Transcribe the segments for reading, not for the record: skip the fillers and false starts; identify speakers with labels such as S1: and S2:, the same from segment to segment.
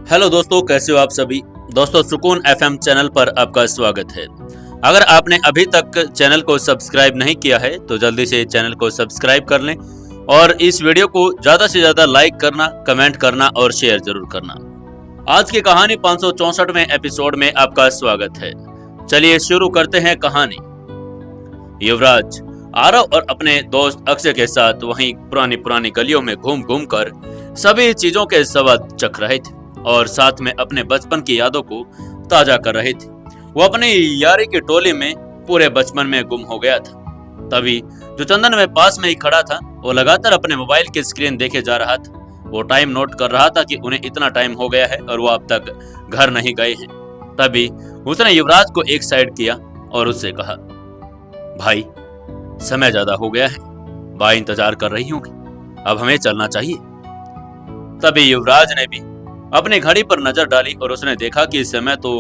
S1: Hello दोस्तों, कैसे हो आप सभी। दोस्तों, सुकून एफएम चैनल पर आपका स्वागत है। अगर आपने अभी तक चैनल को सब्सक्राइब नहीं किया है तो जल्दी से चैनल को सब्सक्राइब कर लें और इस वीडियो को ज़्यादा से ज़्यादा लाइक करना, कमेंट करना और शेयर जरूर करना। आज की कहानी 564वें एपिसोड में आपका स्वागत है। चलिए शुरू करते हैं कहानी। युवराज आरव और अपने दोस्त अक्षय के साथ वहीं पुरानी पुरानी गलियों में घूम घूम कर सभी चीजों के स्वाद चख रहे थे और साथ में अपने बचपन की यादों को ताजा कर रहे थे। वो अपनी यारी की टोली में पूरे बचपन में गुम हो गया था। तभी जो चंदन में पास में ही खड़ा था, वो लगातार अपने मोबाइल की स्क्रीन देखे जा रहा था। वो टाइम नोट कर रहा था कि उन्हें इतना टाइम हो गया है और वो अब तक घर नहीं गए हैं। तभी उसने युवराज को एक साइड किया और उससे कहा, भाई समय ज्यादा हो गया है, बाई इंतजार कर रही होंगी, अब हमें चलना चाहिए। तभी युवराज ने भी अपनी घड़ी पर नजर डाली और उसने देखा कि समय तो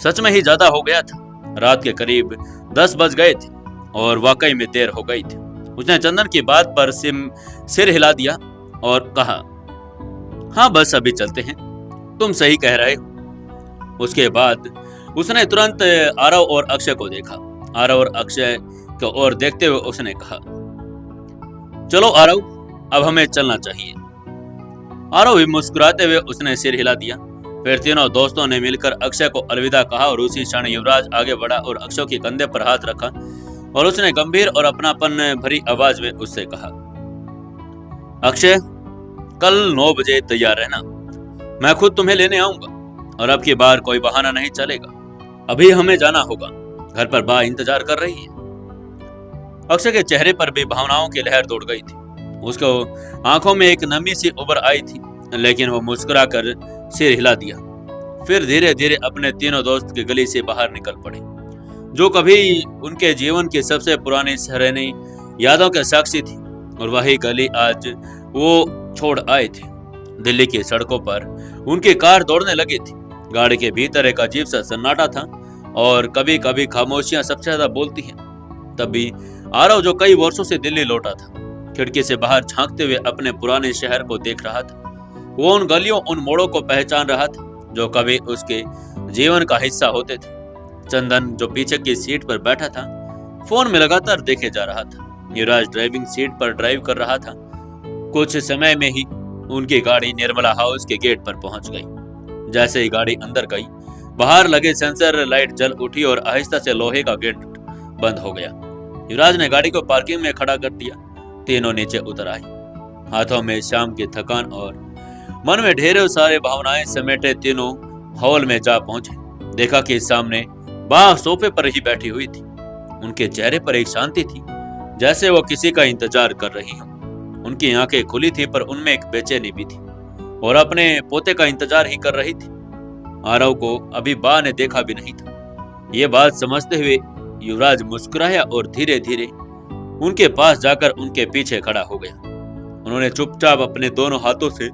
S1: सच में ही ज्यादा हो गया था। रात के करीब 10 बज गए थे और वाकई में देर हो गई थी। उसने चंदन की बात पर सिर हिला दिया और कहा, हाँ बस अभी चलते हैं, तुम सही कह रहे हो। उसके बाद उसने तुरंत आरव और अक्षय को देखा। आरव और अक्षय को ओर देखते हुए उसने कहा, चलो आरव, अब हमें चलना चाहिए। आरव भी मुस्कुराते हुए उसने सिर हिला दिया। फिर तीनों दोस्तों ने मिलकर अक्षय को अलविदा कहा और उसी क्षण युवराज आगे बढ़ा और अक्षय के कंधे पर हाथ रखा और उसने गंभीर और अपनापन भरी आवाज में उससे कहा, अक्षय, कल 9 बजे तैयार रहना, मैं खुद तुम्हें लेने आऊंगा और अब की बार कोई बहाना नहीं चलेगा। अभी हमें जाना होगा, घर पर बा इंतजार कर रही है। अक्षय के चेहरे पर भी भावनाओं की लहर दौड़ गई थी। उसको आंखों में एक नमी सी उभर आई थी, लेकिन वो मुस्कुराकर सिर हिला दिया। फिर धीरे धीरे अपने तीनों दोस्त की गली से बाहर निकल पड़े, जो कभी उनके जीवन की सबसे पुरानी सराहनीय यादों के साक्षी थी। और वही गली आज वो छोड़ आए थे। दिल्ली की सड़कों पर उनकी कार दौड़ने लगी थी। गाड़ी के भीतर एक अजीब सा सन्नाटा था और कभी कभी खामोशियां सबसे ज्यादा बोलती हैं। तभी आरव, जो कई वर्षों से दिल्ली लौटा था, खिड़की से बाहर झांकते हुए अपने पुराने शहर को देख रहा था। वो उन गलियों, उन मोड़ों को पहचान रहा था जो कभी उसके जीवन का हिस्सा होते थे। चंदन, जो पीछे की सीट पर बैठा था, फोन में लगातार देखे जा रहा था। युवराज ड्राइविंग सीट पर ड्राइव कर रहा था। कुछ समय में ही उनकी गाड़ी निर्मला हाउस के गेट पर पहुंच गई। जैसे ही गाड़ी अंदर गई, बाहर लगे सेंसर लाइट जल उठी और आहिस्ता से लोहे का गेट बंद हो गया। युवराज ने गाड़ी को पार्किंग में खड़ा कर दिया। तीनों नीचे उतर आए, हाथों में शाम की थकान और मन में ढेरों सारे भावनाएं समेटे तीनों हॉल में जा पहुंचे। देखा कि सामने बा सोफे पर ही बैठी हुई थी। उनके चेहरे पर एक शांति थी, जैसे वो किसी का इंतजार कर रही हो। उनकी आंखें खुली थी पर उनमें एक बेचैनी भी थी और अपने पोते का इंतजार ही कर रही थी। आरव को अभी बा ने देखा भी नहीं था। ये बात समझते हुए युवराज मुस्कुराया और धीरे धीरे उनके पास जाकर उनके पीछे खड़ा हो गया। उन्होंने चुपचाप अपने दोनों हाथों से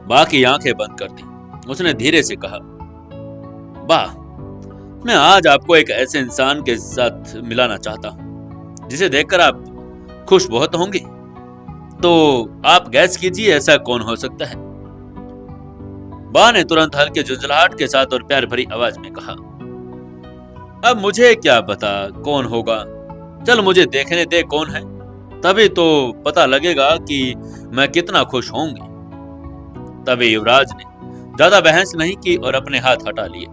S1: बा की आंखें बंद कर दी। उसने धीरे से कहा, बा, मैं आज आपको एक ऐसे इंसान के साथ मिलाना चाहता हूं जिसे देखकर आप खुश बहुत होंगे। तो आप गैस कीजिए, ऐसा कौन हो सकता है। बा ने तुरंत हल्के झुंझलाहट के साथ और प्यार भरी आवाज में कहा, अब मुझे क्या पता कौन होगा, चल मुझे देखने दे कौन है, तभी तो पता लगेगा कि मैं कितना खुश होंगी। तभी युवराज ने ज्यादा बहस नहीं की और अपने हाथ हटा लिए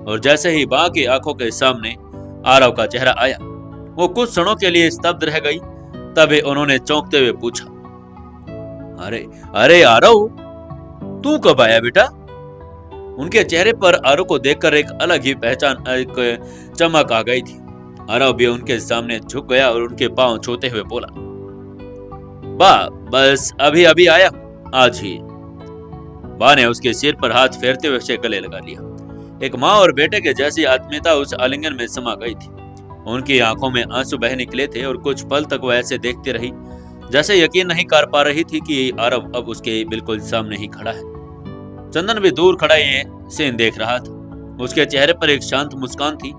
S1: और जैसे ही बा की आंखों के सामने आरव का चेहरा आया, वो कुछ क्षणों के लिए स्तब्ध रह गई। तभी उन्होंने चौंकते हुए पूछा, अरे अरे आरव, तू कब आया बेटा। उनके चेहरे पर आरव को देखकर एक अलग ही पहचान, एक चमक आ गई थी। आरव भी उनके सामने झुक गया और उनके पांव छूते हुए बोला, बा, बस अभी अभी आया, आज ही। बा ने उसके सिर पर हाथ फेरते हुए उसे गले लगा लिया। एक माँ और बेटे के जैसी आत्मीयता उस आलिंगन में समा गई थी। उनकी आंखों में आंसू बह निकले थे और कुछ पल तक वो ऐसे देखती रही जैसे यकीन नहीं कर पा रही थी कि आरव अब उसके बिल्कुल सामने ही खड़ा है। चंदन भी दूर खड़ा ये सीन देख रहा था। उसके चेहरे पर एक शांत मुस्कान थी।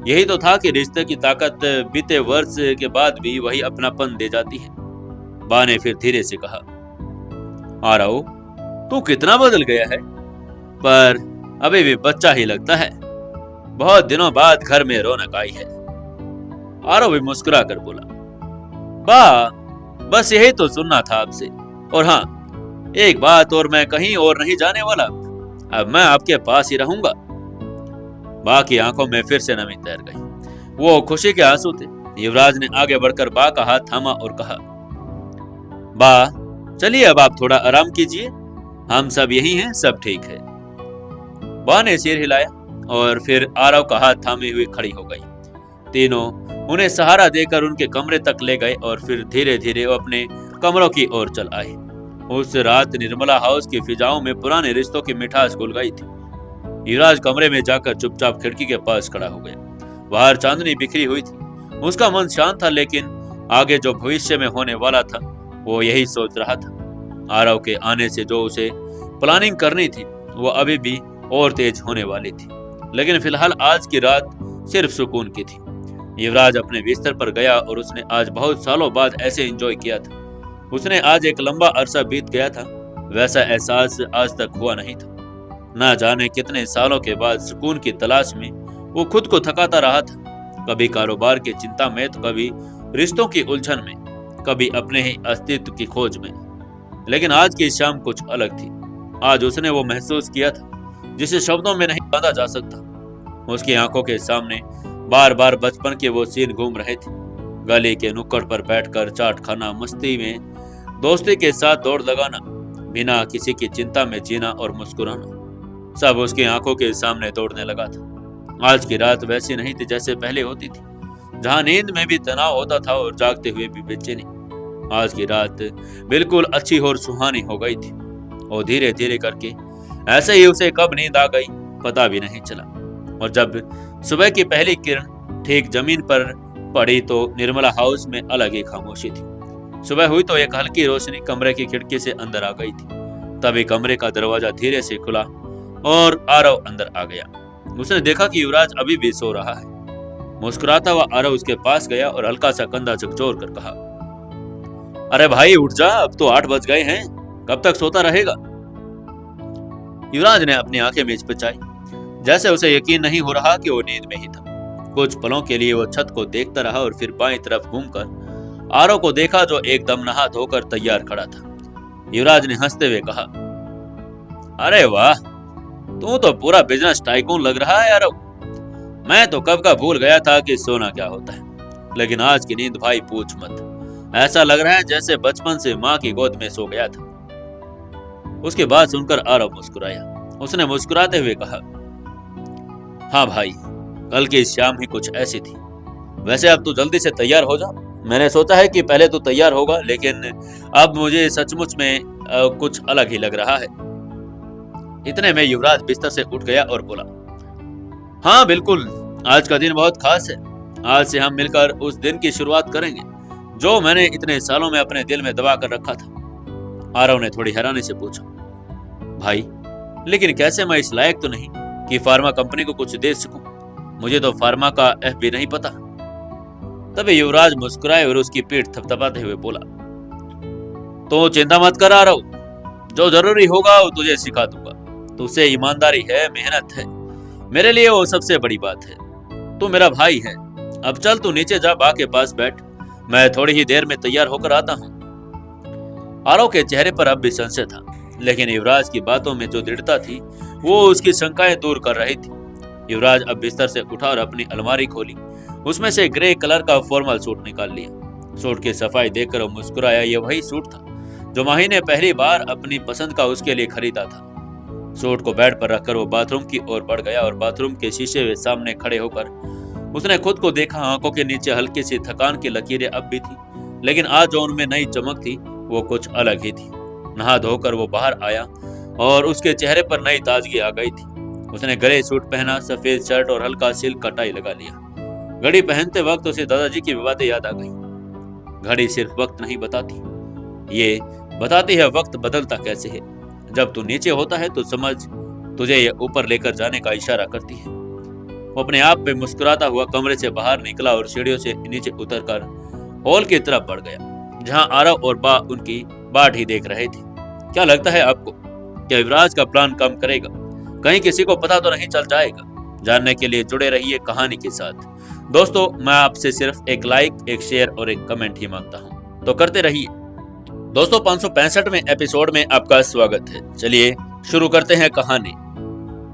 S1: यही तो था कि रिश्ते की ताकत बीते वर्ष के बाद भी वही अपनापन दे जाती है। बा ने फिर धीरे से कहा, आरव, तू कितना बदल गया है। पर अभी भी बच्चा ही लगता है। बहुत दिनों बाद घर में रौनक आई है। आरव भी मुस्कुरा कर बोला, बा बस यही तो सुनना था आपसे। और हाँ, एक बात और, मैं कहीं और नहीं जाने वाला, अब मैं आपके पास ही रहूंगा। बा की आंखों में फिर से नमी तैर गई। वो खुशी के आंसू थे। युवराज ने आगे बढ़कर बा का हाथ थामा और कहा, बा चलिए अब आप थोड़ा आराम कीजिए, हम सब यही हैं, सब ठीक है। बा ने सिर हिलाया और फिर आरव का हाथ थामे हुए खड़ी हो गई। तीनों उन्हें सहारा देकर उनके कमरे तक ले गए और फिर धीरे धीरे वो अपने कमरों की ओर चल आए। उस रात निर्मला हाउस की फिजाओं में पुराने रिश्तों की मिठास घुल गई थी। युवराज कमरे में जाकर चुपचाप खिड़की के पास खड़ा हो गया। बाहर चांदनी बिखरी हुई थी। उसका मन शांत था, लेकिन आगे जो भविष्य में होने वाला था वो यही सोच रहा था। आरव के आने से जो उसे प्लानिंग करनी थी वो अभी भी और तेज होने वाली थी, लेकिन फिलहाल आज की रात सिर्फ सुकून की थी। युवराज अपने बिस्तर पर गया और उसने आज बहुत सालों बाद ऐसे एंजॉय किया था। उसने आज एक लंबा अरसा बीत गया था, वैसा एहसास आज तक हुआ नहीं था। ना जाने कितने सालों के बाद सुकून की तलाश में वो खुद को थकाता रहा था, कभी कारोबार की चिंता में तो कभी रिश्तों की उलझन में, कभी अपने ही अस्तित्व की खोज में। लेकिन आज की शाम कुछ अलग थी। आज उसने वो महसूस किया था जिसे शब्दों में नहीं बांधा जा सकता। उसकी आंखों के सामने बार बार बचपन के वो सीन घूम रहे थे। गली के नुक्कड़ पर बैठकर चाट खाना, मस्ती में दोस्ती के साथ दौड़ लगाना, बिना किसी की चिंता में जीना और मुस्कुराना, सब उसकी आंखों के सामने दौड़ने लगा था। आज की रात वैसी नहीं थी जैसे पहले होती थी, जहां नींद में भी तनाव होता था और जागते हुए भी बेचैनी। आज की रात बिल्कुल अच्छी और सुहानी हो गई थी और धीरे धीरे करके ऐसे ही उसे कब नींद आ गई पता भी नहीं चला। और जब सुबह की पहली किरण ठीक जमीन पर पड़ी तो निर्मला हाउस में अलग ही खामोशी थी। सुबह हुई तो एक हल्की रोशनी कमरे की खिड़की से अंदर आ गई थी। तभी कमरे का दरवाजा धीरे से खुला और आरव अंदर आ गया। उसने देखा कि युवराज अभी भी सो रहा है। मुस्कुराता हुआ आरव उसके पास गया और हल्का सा कंधा झकझोर कर कहा, अरे भाई उठ जा, अब तो 8 बज गए हैं, कब तक सोता रहेगा। युवराज ने अपनी आंखें मिचमिचाई, जैसे उसे यकीन नहीं हो रहा कि वो नींद में ही था। कुछ पलों के लिए वो छत को देखता रहा और फिर बाईं तरफ घूमकर आरव को देखा जो एकदम नहा धोकर तैयार खड़ा था। युवराज ने हंसते हुए कहा, अरे वाह, तू तो पूरा बिजनेस टाइकून लग रहा है आरव। मैं तो कब का भूल गया था कि सोना क्या होता है, लेकिन आज की नींद भाई पूछ मत। ऐसा लग रहा है जैसे बचपन से माँ की गोद में सो गया था। उसके बाद सुनकर आरव मुस्कुराया। उसने मुस्कुराते हुए कहा, हाँ भाई, कल की शाम ही कुछ ऐसी थी। वैसे अब तू जल्दी से तैयार हो जा। मैंने सोचा है कि पहले तू तैयार होगा, लेकिन अब मुझे सचमुच में कुछ अलग ही लग रहा है। इतने में युवराज बिस्तर से उठ गया और बोला, हाँ बिल्कुल, आज का दिन बहुत खास है। आज से हम मिलकर उस दिन की शुरुआत करेंगे जो मैंने इतने सालों में अपने दिल में दबा कर रखा था। आरव ने थोड़ी हैरानी से पूछा, भाई लेकिन कैसे? मैं इस लायक तो नहीं कि फार्मा कंपनी को कुछ दे सकूं। मुझे तो फार्मा का एफ भी नहीं पता। तभी युवराज मुस्कुराए और उसकी पीठ थपथपाते हुए बोला, तो चिंता मत कर आरव, जो जरूरी होगा वो तुझे सिखा दूंगा। तुझसे ईमानदारी है, मेहनत है, मेरे लिए वो सबसे बड़ी बात है। तू मेरा भाई है। अब चल तू नीचे जा, बा के पास बैठ, मैं थोड़ी ही देर में तैयार होकर आता हूँ। आरव के चेहरे पर अब भी संशय था, लेकिन युवराज की बातों में जो दृढ़ता थी वो उसकी शंकाएं दूर कर रही थी। युवराज अब बिस्तर से उठा और अपनी अलमारी खोली। उसमें से ग्रे कलर का फॉर्मल सूट निकाल लिया। सूट की सफाई देखकर वो मुस्कुराया। ये वही सूट था जो माही ने पहली बार अपनी पसंद का उसके लिए खरीदा था। सूट को बेड पर रखकर वो बाथरूम की ओर बढ़ गया और बाथरूम के शीशे के सामने खड़े होकर उसने खुद को देखा। आंखों के नीचे हल्की सी थकान की लकीरें अब भी थी, लेकिन आज जो उनमें नई चमक थी वो कुछ अलग ही थी। नहा धोकर वो बाहर आया और उसके चेहरे पर नई ताजगी आ गई थी। उसने ग्रे सूट पहना, सफेद शर्ट और हल्का सिल्क का टाई लगा लिया। घड़ी पहनते वक्त उसे दादाजी की बातें याद आ गई। घड़ी सिर्फ वक्त नहीं बताती, ये बताती है वक्त बदलता कैसे है। जब तू नीचे होता है तो समझ तुझे ये ऊपर लेकर जाने का इशारा करती है। वो अपने आप पे मुस्कुराता हुआ कमरे से बाहर निकला और सीढ़ियों से नीचे उतरकर हॉल की तरफ बढ़ गया, जहां आरव और बा उनकी बाट ही देख रहे थे। क्या लगता है आपको, क्या युवराज का प्लान काम करेगा? कहीं किसी को पता तो नहीं चल जाएगा। जानने के लिए जुड़े रहिए कहानी के साथ। दोस्तों, मैं आपसे सिर्फ एक लाइक, एक शेयर और एक कमेंट ही मांगता हूँ, तो करते रहिए। दोस्तों, 565वें एपिसोड में आपका स्वागत है। चलिए शुरू करते हैं कहानी।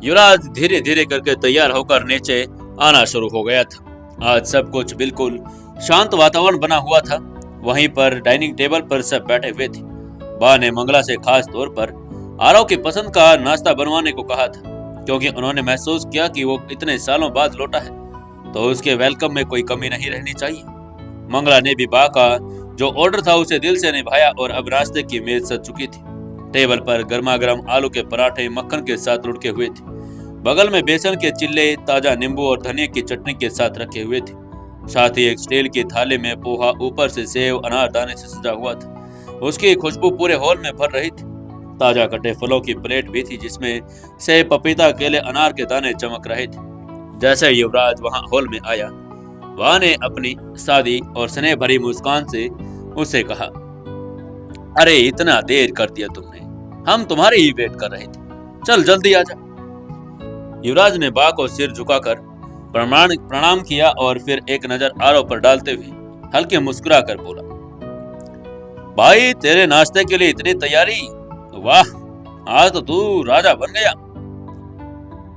S1: युवराज धीरे धीरे करके तैयार होकर नीचे आना शुरू हो गया था। आज सब कुछ बिल्कुल शांत वातावरण बना हुआ था। वहीं पर डाइनिंग टेबल पर सब बैठे हुए थे। बा ने मंगला से खास तौर पर आरव की पसंद का नाश्ता बनवाने को कहा था, क्योंकि उन्होंने महसूस किया कि वो इतने सालों बाद लौटा है तो उसके वेलकम में कोई कमी नहीं रहनी चाहिए। मंगला ने भी बा का जो ऑर्डर था उसे दिल से निभाया और अब नाश्ते की मेज सज चुकी थी। टेबल पर गर्मा गर्म आलू के पराठे मक्खन के साथ लुढ़के हुए थे। बगल में बेसन के चिल्ले ताजा नींबू और धनिया की चटनी के साथ रखे हुए थे। साथ ही एक स्टील की थाली में पोहा, ऊपर से सेव अनारदाने से सजा हुआ था। उसकी खुशबू पूरे हॉल में भर रही थी। ताजा कटे फलों की प्लेट भी थी, जिसमें सेब, पपीता, केले, अनार के दाने चमक रहे थे। जैसे युवराज वहां हॉल में आया, वहां ने अपनी सादी और स्नेह भरी मुस्कान से उससे कहा, अरे इतना देर कर दिया तुमने, हम तुम्हारी ही वेट कर रहे थे, चल जल्दी आजा। युवराज ने बा को सिर झुकाकर प्रणाम किया और फिर एक नजर आरव पर डालते हुए हल्के मुस्कुरा कर बोला, भाई तेरे नाश्ते के लिए इतनी तैयारी, वाह, आज तो तू राजा बन गया।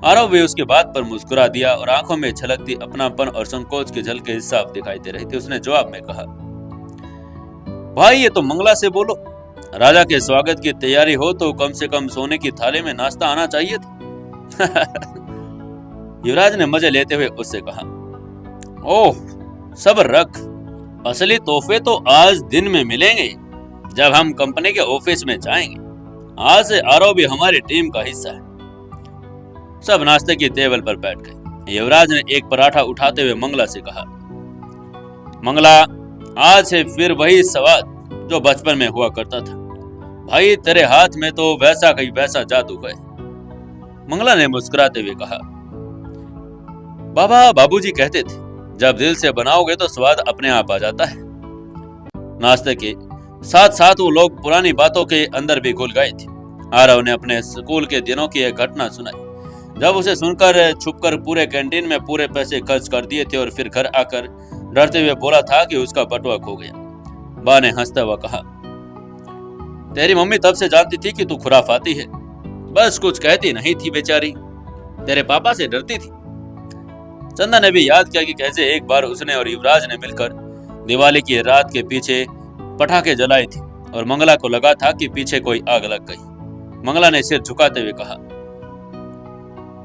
S1: आरव भी उसके बात पर मुस्कुरा दिया और आंखों में झलकती अपनापन और संकोच के झलके साफ दिखाई दे रहे थे। उसने जवाब में कहा, भाई ये तो मंगला से बोलो, राजा के स्वागत की तैयारी हो तो कम से कम सोने की थाली में नाश्ता आना चाहिए था। युवराज ने मजे लेते हुए उससे कहा, ओह सब्र रख, असली तोहफे तो आज दिन में मिलेंगे जब हम कंपनी के ऑफिस में जाएंगे। आज से आरव भी हमारी टीम का हिस्सा है। सब नाश्ते की टेबल पर बैठ गए। युवराज ने एक पराठा उठाते हुए मंगला से कहा, मंगला, आज से फिर वही स्वाद जो बचपन में हुआ करता था। भाई तेरे हाथ में तो वैसा कहीं वैसा जादू है। मंगला ने मुस्कुराते हुए कहा, बाबा बाबूजी कहते थे, जब दिल से बनाओगे तो स्वाद अपने आप आ जाता है। नाश्ते के साथ साथ वो लोग पुरानी बातों के अंदर भी घुल गए थे। आरव ने अपने स्कूल के दिनों की एक घटना सुनाई। जब उसे सुनकर छुपकर पूरे कैंटीन में पूरे पैसे खर्च कर दिए थे और फिर घर आकर डरते हुए बोला था कि उसका बटुआ खो गया। बा ने हंसता हुआ कहा, तेरी मम्मी तब से जानती थी कि तू खुराफाती है, बस कुछ कहती नहीं थी बेचारी, तेरे पापा से डरती थी। चंदा ने भी याद किया कि कैसे एक बार उसने और युवराज ने मिलकर दिवाली की रात के पीछे पटाखे जलाए थे और मंगला को लगा था कि पीछे कोई आग लग गई। मंगला ने सिर झुकाते हुए कहा,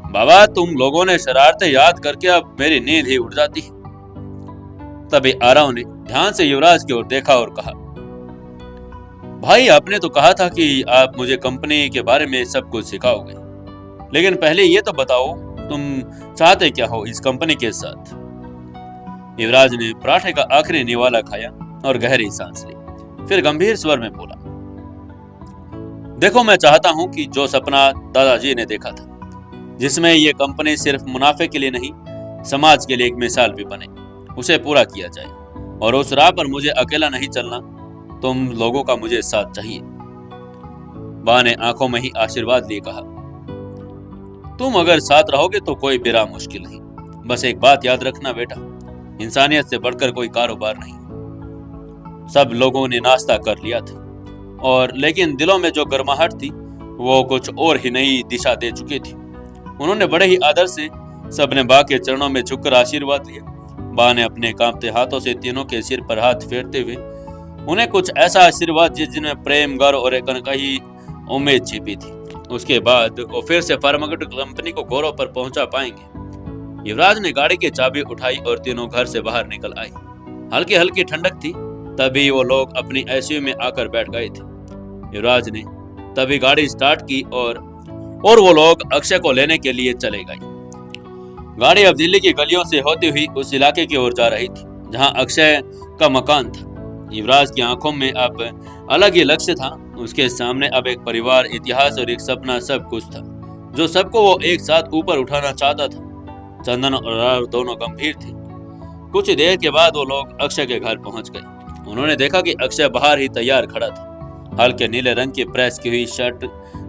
S1: बाबा तुम लोगों ने शरारतें याद करके अब मेरी नींद ही उड़ जाती है। तभी आरव ने ध्यान से युवराज की ओर देखा और कहा, भाई आपने तो कहा था कि आप मुझे कंपनी के बारे में सब कुछ सिखाओगे, लेकिन पहले ये तो बताओ तुम चाहते क्या हो इस कंपनी के साथ। युवराज ने पराठे का आखिरी निवाला खाया और गहरी सांस ली, फिर गंभीर स्वर में बोला, देखो मैं चाहता हूं कि जो सपना दादाजी ने देखा था, जिसमें ये कंपनी सिर्फ मुनाफे के लिए नहीं समाज के लिए एक मिसाल भी बने, उसे पूरा किया जाए। और उस राह पर मुझे अकेला नहीं चलना, तुम लोगों का मुझे साथ चाहिए। बा ने आंखों में ही आशीर्वाद लिए कहा, तुम अगर साथ रहोगे तो कोई बिरा मुश्किल नहीं। बस एक बात याद रखना बेटा, इंसानियत से बढ़कर कोई कारोबार नहीं। सब लोगों ने नाश्ता कर लिया था और लेकिन दिलों में जो गर्माहट थी वो कुछ और ही नई दिशा दे चुकी थी। उन्होंने बड़े ही आदर से सबने बा के चरणों में झुककर आशीर्वाद लिया। बा ने अपने कांपते हाथों से तीनों के सिर पर हाथ फेरते हुए उन्हें कुछ ऐसा आशीर्वाद जिसमें प्रेम, गर्व और एक अनकही उम्मीद छिपी थी। उसके बाद वो फिर से फार्मास्यूटिकल कंपनी को गौरव पर पहुंचा पाएंगे। युवराज ने गाड़ी की चाबी उठाई और तीनों घर से बाहर निकल आए। हल्की हल्की ठंडक थी, तभी वो लोग अपनी एसयू में आकर बैठ गए थे। युवराज ने तभी गाड़ी स्टार्ट की और वो लोग अक्षय को लेने के लिए चले गए। गाड़ी अब दिल्ली की गलियों से होती हुई उस इलाके की ओर जा रही थी जहां अक्षय का मकान था। युवराज की आंखों में अब अलग ही लक्ष्य था। उसके सामने अब एक परिवार, इतिहास और एक सपना सब कुछ था, जो सबको वो एक साथ ऊपर उठाना चाहता था। चंदन और राव दोनों गंभीर थे। कुछ देर के बाद वो लोग अक्षय के घर पहुंच गए। उन्होंने देखा कि अक्षय बाहर ही तैयार खड़ा था। हल्के नीले रंग की प्रेस की हुई शर्ट,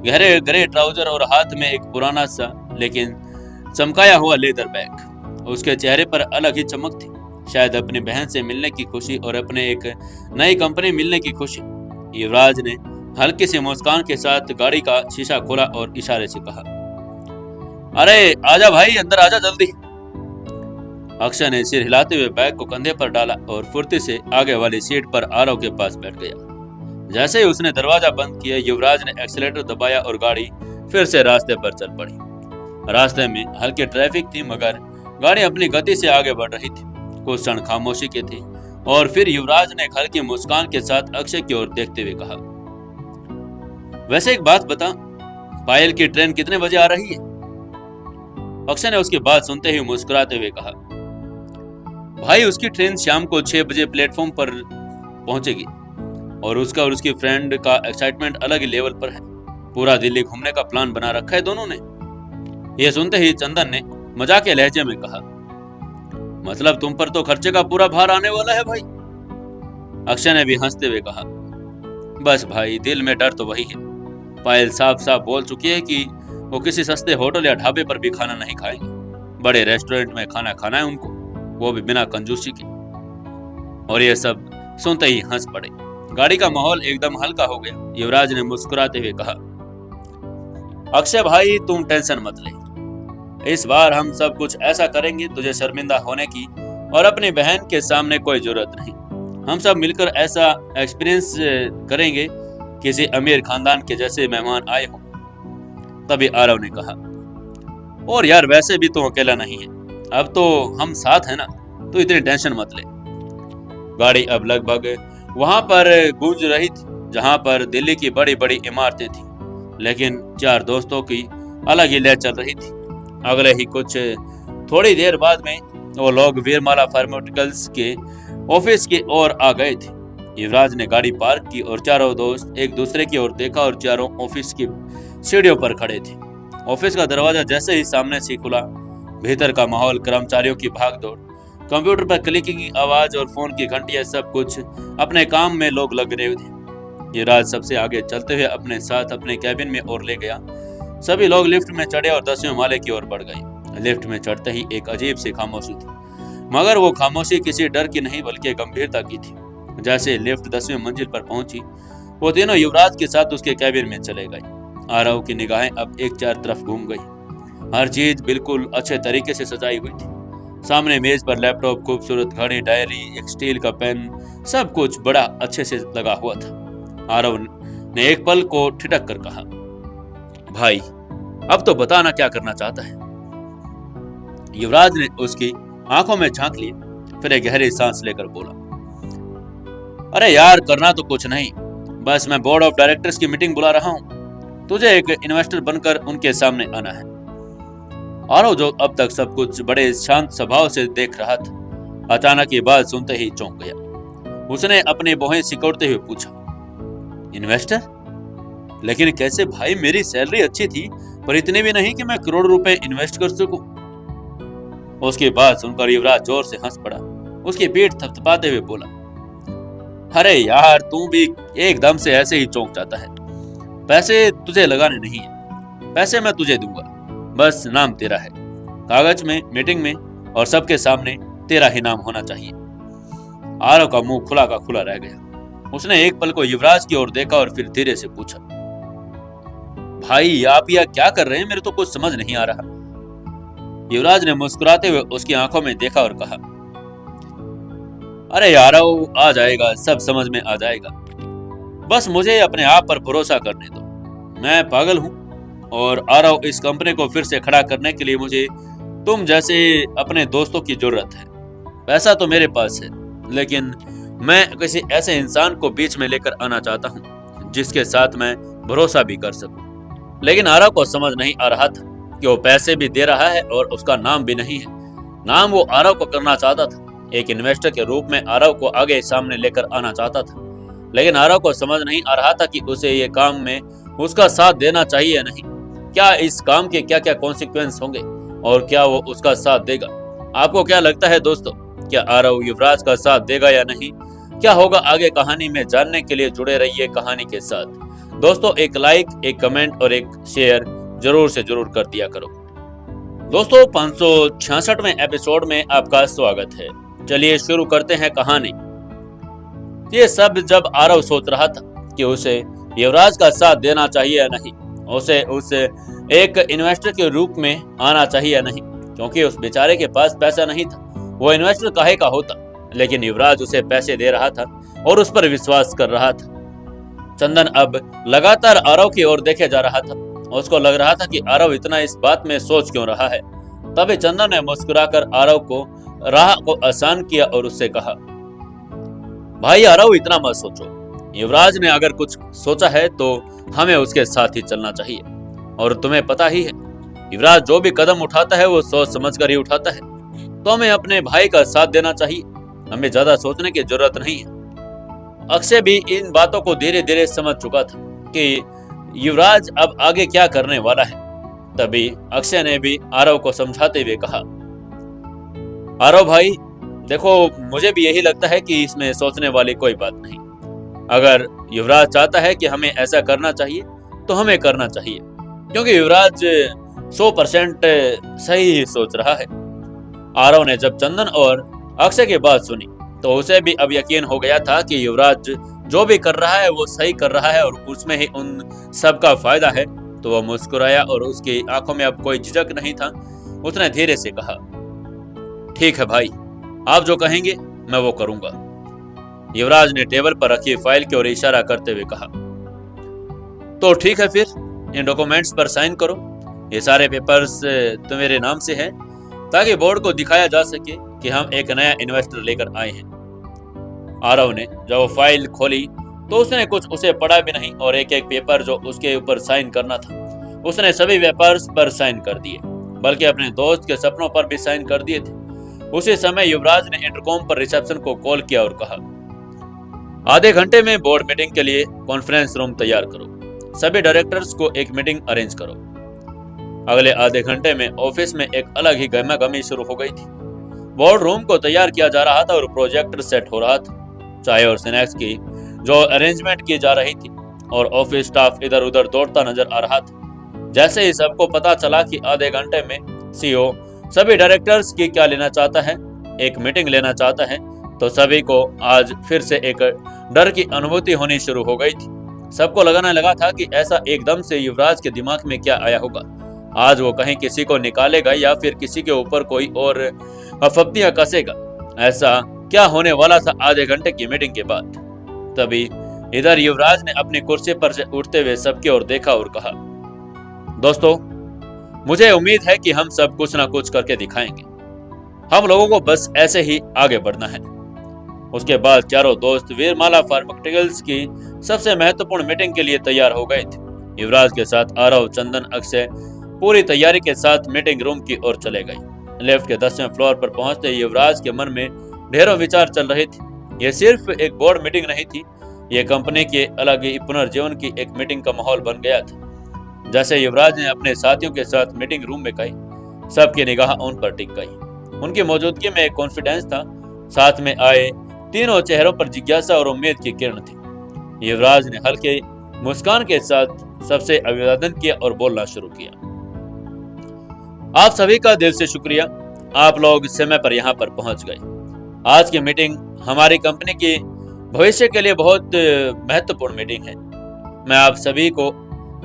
S1: गहरे ग्रे ट्राउजर और हाथ में एक पुराना सा लेकिन चमकाया हुआ लेदर बैग। उसके चेहरे पर अलग ही चमक थी, शायद अपनी बहन से मिलने की खुशी और अपने एक नई कंपनी मिलने की खुशी। युवराज ने हल्की सी मुस्कान के साथ गाड़ी का शीशा खोला और इशारे से कहा, अरे आजा भाई, अंदर आजा जल्दी। अक्षय ने सिर हिलाते हुए बैग को कंधे पर डाला और फुर्ती से आगे वाली सीट पर आरव के पास बैठ गया। जैसे ही उसने दरवाजा बंद किया, युवराज ने एक्सीलेटर दबाया और गाड़ी फिर से रास्ते पर चल पड़ी। रास्ते में हल्की ट्रैफिक थी, मगर गाड़ी अपनी गति से आगे बढ़ रही थी। कुछ क्षण खामोशी की थी और फिर युवराज ने एक हल्की मुस्कान के साथ अक्षय की ओर देखते हुए कहा, वैसे एक बात बता, पायल की ट्रेन कितने बजे आ रही है? अक्षय ने उसकी बात सुनते ही मुस्कुराते हुए कहा, भाई उसकी ट्रेन शाम को 6 बजे प्लेटफॉर्म पर पहुंचेगी और उसका और उसकी फ्रेंड का एक्साइटमेंट अलग ही लेवल पर है। पूरा दिल्ली घूमने का प्लान बना रखा है दोनों ने। यह सुनते ही चंदन ने मजाक के लहजे में कहा, मतलब तुम पर तो खर्चे का पूरा भार आने वाला है भाई। अक्षय ने भी हंसते हुए कहा, बस भाई, दिल में डर तो वही है। पायल साफ साफ बोल चुकी है कि वो किसी सस्ते होटल या ढाबे पर भी खाना नहीं खाएंगे। बड़े रेस्टोरेंट में खाना खाना है उनको, वो भी बिना कंजूसी के। और ये सब सुनते ही हंस पड़े। गाड़ी का माहौल एकदम हल्का हो गया। युवराज ने मुस्कुराते हुए कहा, अक्षय भाई तुम टेंशन मत ले, इस बार हम सब कुछ ऐसा करेंगे तुझे शर्मिंदा होने की और अपनी बहन के सामने कोई जरूरत नहीं। हम सब मिलकर ऐसा एक्सपीरियंस करेंगे किसी अमीर खानदान के जैसे मेहमान आए हों। तभी आरव ने कहा, और यार वैसे भी तो अकेला नहीं है, अब तो हम साथ हैं ना, तो इतनी टेंशन मत ले। गाड़ी अब लगभग वहां पर गूंज रही थी जहां पर दिल्ली की बड़ी बड़ी इमारतें थी, लेकिन चार दोस्तों की अलग ही लय चल रही थी। अगले ही कुछ थोड़ी देर बाद में वो लोग वीरमाला फार्मास्यूटिकल्स के ऑफिस की ओर आ गए थे। युवराज ने गाड़ी पार्क की और चारों दोस्त एक दूसरे की ओर देखा और चारों ऑफिस की सीढ़ियों पर खड़े थे। ऑफिस का दरवाजा जैसे ही सामने से खुला, भीतर का माहौल, कर्मचारियों की भागदौड़, कंप्यूटर पर क्लिकिंग की आवाज और फोन की घंटियां, सब कुछ अपने काम में लोग लग रहे थे। युवराज सबसे आगे चलते हुए अपने साथ अपने कैबिन में और ले गया। सभी लोग लिफ्ट में चढ़े और 10वें माले की ओर बढ़ गए। लिफ्ट में चढ़ते ही एक अजीब सी खामोशी थी, मगर वो खामोशी किसी डर की नहीं बल्कि गंभीरता की थी। जैसे लिफ्ट 10वीं मंजिल पर पहुंची, वो तीनों युवराज के साथ उसके कैबिन में चले गए। आरव की निगाहें अब एक चार तरफ घूम गई। हर चीज बिल्कुल अच्छे तरीके से सजाई हुई थी। सामने मेज पर लैपटॉप, खूबसूरत घड़ी, डायरी, एक स्टील का पेन, सब कुछ बड़ा अच्छे से लगा हुआ था। आरव ने एक पल को ठिठक कर कहा, भाई अब तो बताना क्या करना चाहता है। युवराज ने उसकी आंखों में झांक लिया, फिर एक गहरी सांस लेकर बोला, अरे यार करना तो कुछ नहीं, बस मैं बोर्ड ऑफ डायरेक्टर्स की मीटिंग बुला रहा हूँ। तुझे एक इन्वेस्टर बनकर उनके सामने आना है। आरव जो अब तक सब कुछ बड़े शांत स्वभाव से देख रहा था, अचानक ये बात सुनते ही चौंक गया। उसने अपने भौहें सिकोड़ते हुए पूछा, इन्वेस्टर? लेकिन कैसे भाई, मेरी सैलरी अच्छी थी पर इतनी भी नहीं कि मैं करोड़ रुपए इन्वेस्ट कर सकूं। उसकी बात सुनकर युवराज जोर से हंस पड़ा। उसकी पीठ थपथपाते हुए बोला, अरे यार तू भी एकदम से ऐसे ही चौंक जाता है। पैसे तुझे लगाने नहीं है, पैसे मैं तुझे दूंगा, बस नाम तेरा है। कागज में, मीटिंग में और सबके सामने तेरा ही नाम होना चाहिए। आरव का मुंह खुला का खुला रह गया। उसने एक पल को युवराज की ओर देखा और फिर धीरे से पूछा, भाई आप यह क्या कर रहे हैं, मेरे तो कुछ समझ नहीं आ रहा। युवराज ने मुस्कुराते हुए उसकी आंखों में देखा और कहा, अरे आरव आ जाएगा, सब समझ में आ जाएगा, बस मुझे अपने आप पर भरोसा करने दो। मैं पागल हूं और आरव इस कंपनी को फिर से खड़ा करने के लिए मुझे तुम जैसे अपने दोस्तों की जरूरत है। पैसा तो मेरे पास है, लेकिन मैं किसी ऐसे इंसान को बीच में लेकर आना चाहता हूं जिसके साथ मैं भरोसा भी कर सकूं। लेकिन आरव को समझ नहीं आ रहा था कि वो पैसे भी दे रहा है और उसका नाम भी नहीं है। नाम वो आरव को करना चाहता था, एक इन्वेस्टर के रूप में आरव को आगे सामने लेकर आना चाहता था। लेकिन आरव को समझ नहीं आ रहा था कि उसे ये काम में उसका साथ देना चाहिए या नहीं। क्या इस काम के क्या क्या कॉन्सिक्वेंस होंगे और क्या वो उसका साथ देगा। आपको क्या लगता है दोस्तों, क्या आरव युवराज का साथ देगा या नहीं? क्या होगा आगे कहानी में जानने के लिए जुड़े रहिए कहानी के साथ। दोस्तों एक लाइक, एक कमेंट और एक शेयर जरूर से जरूर कर दिया करो। दोस्तों 566वें एपिसोड में आपका स्वागत है। चलिए शुरू करते हैं कहानी। ये सब जब आरव सोच रहा था कि उसे युवराज का साथ देना चाहिए या नहीं, उसे एक इन्वेस्टर के रूप में आना चाहिए या नहीं, क्योंकि उस बेचारे के पास पैसा नहीं था। वो इन्वेस्टर काहे का होता, लेकिन युवराज उसे पैसे दे रहा था और उस पर विश्वास कर रहा था। चंदन अब लगातार आरव की ओर देखे जा रहा था। उसको लग रहा था कि आरव इतना इस बात में सोच क्यों रहा है। तभी चंदन ने मुस्कुराकर आरव को राह को आसान किया और उससे कहा, भाई आरव इतना मत सोचो। युवराज ने अगर कुछ सोचा है तो हमें उसके साथ ही चलना चाहिए। और तुम्हें पता ही है युवराज जो भी कदम उठाता है वो सोच समझ कर ही उठाता है, तो हमें अपने भाई का साथ देना चाहिए। हमें ज्यादा सोचने की जरूरत नहीं है। अक्षय भी इन बातों को धीरे धीरे समझ चुका था कि युवराज अब आगे क्या करने वाला है। तभी अक्षय ने भी आरव को समझाते हुए कहा, आरव भाई देखो, मुझे भी यही लगता है कि इसमें सोचने वाली कोई बात नहीं। अगर युवराज चाहता है कि हमें ऐसा करना चाहिए तो हमें करना चाहिए, क्योंकि युवराज 100% सही ही सोच रहा है। आरव ने जब चंदन और अक्षय की बात सुनी तो उसे भी अब यकीन हो गया था कि युवराज जो भी कर रहा है वो सही कर रहा है और उसमें ही उन सबका फायदा है। तो वह मुस्कुराया और उसकी आंखों में अब कोई झिझक नहीं था। उसने धीरे से कहा, ठीक है भाई, आप जो कहेंगे मैं वो करूंगा। युवराज ने टेबल पर रखी फाइल की ओर इशारा करते हुए कहा, तो ठीक है, फिर इन डॉक्यूमेंट्स पर साइन करो। ये सारे पेपर्स तो मेरे नाम से हैं, ताकि बोर्ड को दिखाया जा सके कि हम एक नया इन्वेस्टर लेकर आए हैं। आरव ने जब वो फाइल खोली तो उसने कुछ उसे पढ़ा भी नहीं और एक एक पेपर जो उसके ऊपर साइन करना था उसने सभी पेपर्स पर साइन कर दिए, बल्कि अपने दोस्त के सपनों पर भी साइन कर दिए थे। उसी समय युवराज ने इंटरकॉम पर रिसेप्शन को कॉल किया और कहा, आधे घंटे में बोर्ड मीटिंग के लिए कॉन्फ्रेंस रूम तैयार करो। सभी डायरेक्टर्स को एक मीटिंग अरेंज करो। अगले आधे घंटे में ऑफिस में एक अलग ही गहमागहमी शुरू हो गई थी। बोर्ड रूम को तैयार किया जा रहा था और प्रोजेक्टर सेट हो रहा था। चाय और स्नैक्स की जो अरेंजमेंट की जा रही थी और ऑफिस स्टाफ इधर उधर दौड़ता नजर आ रहा था। जैसे ही सबको पता चला कि आधे घंटे में सीईओ सभी डायरेक्टर्स की क्या लेना चाहता है, एक मीटिंग लेना चाहता है, तो सभी को आज फिर से एक डर की अनुभूति होनी शुरू हो गई थी। सबको लगाने लगा था कि ऐसा एकदम से युवराज के दिमाग में क्या आया होगा। आज वो कहीं किसी को निकालेगा या फिर किसी के ऊपर कोई और फप्तियां कसेगा। ऐसा क्या होने वाला था आधे घंटे की मीटिंग के बाद। तभी इधर युवराज ने अपनी कुर्सी पर से उठते हुए सबकी ओर देखा और कहा, दोस्तों मुझे उम्मीद है कि हम सब कुछ ना कुछ करके दिखाएंगे। हम लोगों को बस ऐसे ही आगे बढ़ना है। उसके बाद चारों दोस्त वीरमाला फार्मास्यूटिकल्स की सबसे महत्वपूर्ण मीटिंग के लिए तैयार हो गए थे। युवराज के साथ आरव, चंदन, अक्षय पूरी तैयारी के साथ मीटिंग रूम की ओर चले गए। लिफ्ट के 10वें फ्लोर पर पहुंचते युवराज के मन में ढेरों विचार चल रहे थे। यह सिर्फ एक बोर्ड मीटिंग नहीं थी, यह कंपनी के अलग ही पुनर्जीवन की एक मीटिंग का माहौल बन गया था। जैसे युवराज ने अपने साथियों के साथ मीटिंग रूम में गई, सबकी निगाह उन पर टिक गई। उनकी मौजूदगी में एक कॉन्फिडेंस था। साथ में आए तीनों चेहरों पर जिज्ञासा और उम्मीद की किरण थी। युवराज ने हल्के मुस्कान के साथ सबसे अभिवादन किया और बोलना शुरू किया, आप सभी का दिल से शुक्रिया, आप लोग समय पर यहाँ पर पहुंच गए। आज की मीटिंग हमारी कंपनी की भविष्य के लिए बहुत महत्वपूर्ण मीटिंग है। मैं आप सभी को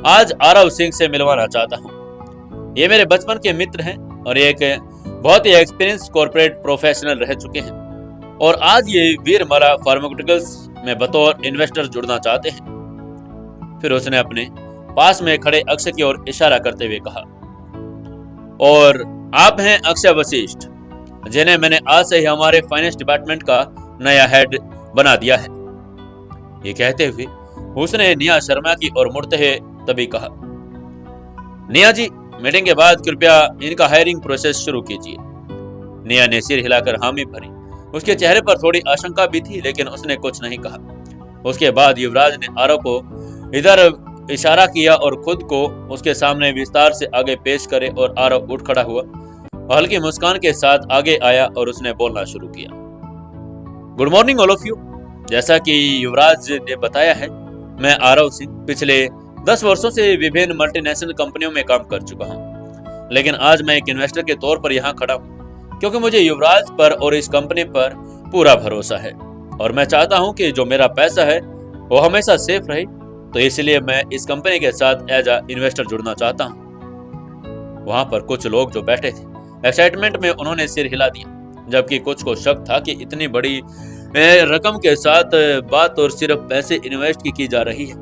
S1: आज आरव सिंह से मिलवाना चाहता हूँ। ये मेरे बचपन के मित्र हैं और एक बहुत ही एक्सपीरियंस कॉर्पोरेट प्रोफेशनल रह चुके हैं और आज ये वीरमाला फार्मास्यूटिकल्स में बतौर इन्वेस्टर जुड़ना चाहते हैं। फिर उसने अपने पास में खड़े अक्षय की ओर इशारा करते हुए कहा, और आप हैं अक्षय वशिष्ठ, जिन्हें मैंने आज से ही हमारे फाइनेंस डिपार्टमेंट का नया हेड बना दिया है। ये कहते हुए उसने निया शर्मा की ओर मुड़ते हुए तभी कहा, निया जी, मीटिंग के बाद कृपया इनका हायरिंग प्रोसेस शुरू कीजिए। निया ने सिर हिलाकर हामी भरी। उसके चेहरे पर थोड़ी आशंका भी थी, लेकिन उसने कुछ नहीं कहा। उसके बाद युवराज ने आरव को इधर इशारा किया और खुद को उसके सामने विस्तार से आगे पेश करे और आरव उठ खड़ा हुआ और हल्की मुस्कान के साथ आगे आया और उसने बोलना शुरू किया, good morning all of you. जैसा कि युवराज ने बताया है, मैं आरव सिंह पिछले 10 वर्षों से विभिन्न मल्टीनेशनल कंपनियों में काम कर चुका हूँ, लेकिन आज मैं एक इन्वेस्टर के तौर पर यहाँ खड़ा हूँ क्योंकि मुझे युवराज पर और इस कंपनी पर पूरा भरोसा है और मैं चाहता हूँ कि जो मेरा पैसा है वो हमेशा सेफ रहे। तो इसलिए मैं इस कंपनी के साथ एज अ इन्वेस्टर जुड़ना चाहता हूँ। वहां पर कुछ लोग जो बैठे थे, एक्साइटमेंट में उन्होंने सिर हिला दिया, जबकि कुछ को शक था कि इतनी बड़ी रकम के साथ बात और सिर्फ पैसे इन्वेस्ट की जा रही है।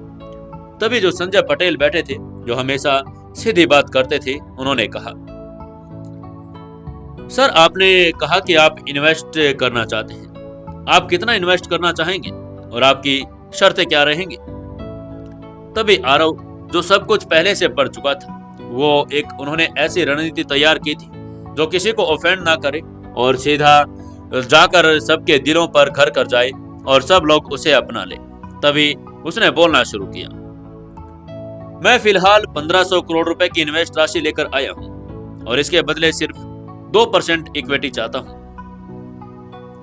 S1: तभी जो संजय पटेल बैठे थे, जो हमेशा सीधी बात करते थे, उन्होंने कहा, सर आपने कहा कि आप इन्वेस्ट करना चाहते हैं, आप कितना इन्वेस्ट करना चाहेंगे और आपकी शर्तें क्या रहेंगी? तभी आरव, जो सब कुछ पहले से पढ़ चुका था, वो उन्होंने ऐसी रणनीति तैयार की थी जो किसी को ऑफेंड ना करे और सीधा जाकर सबके दिलों पर घर कर जाए और सब लोग उसे अपना ले। तभी उसने बोलना शुरू किया, मैं फिलहाल 1500 करोड़ रुपए की इन्वेस्ट राशि लेकर आया हूं और इसके बदले सिर्फ 2% इक्विटी चाहता हूं।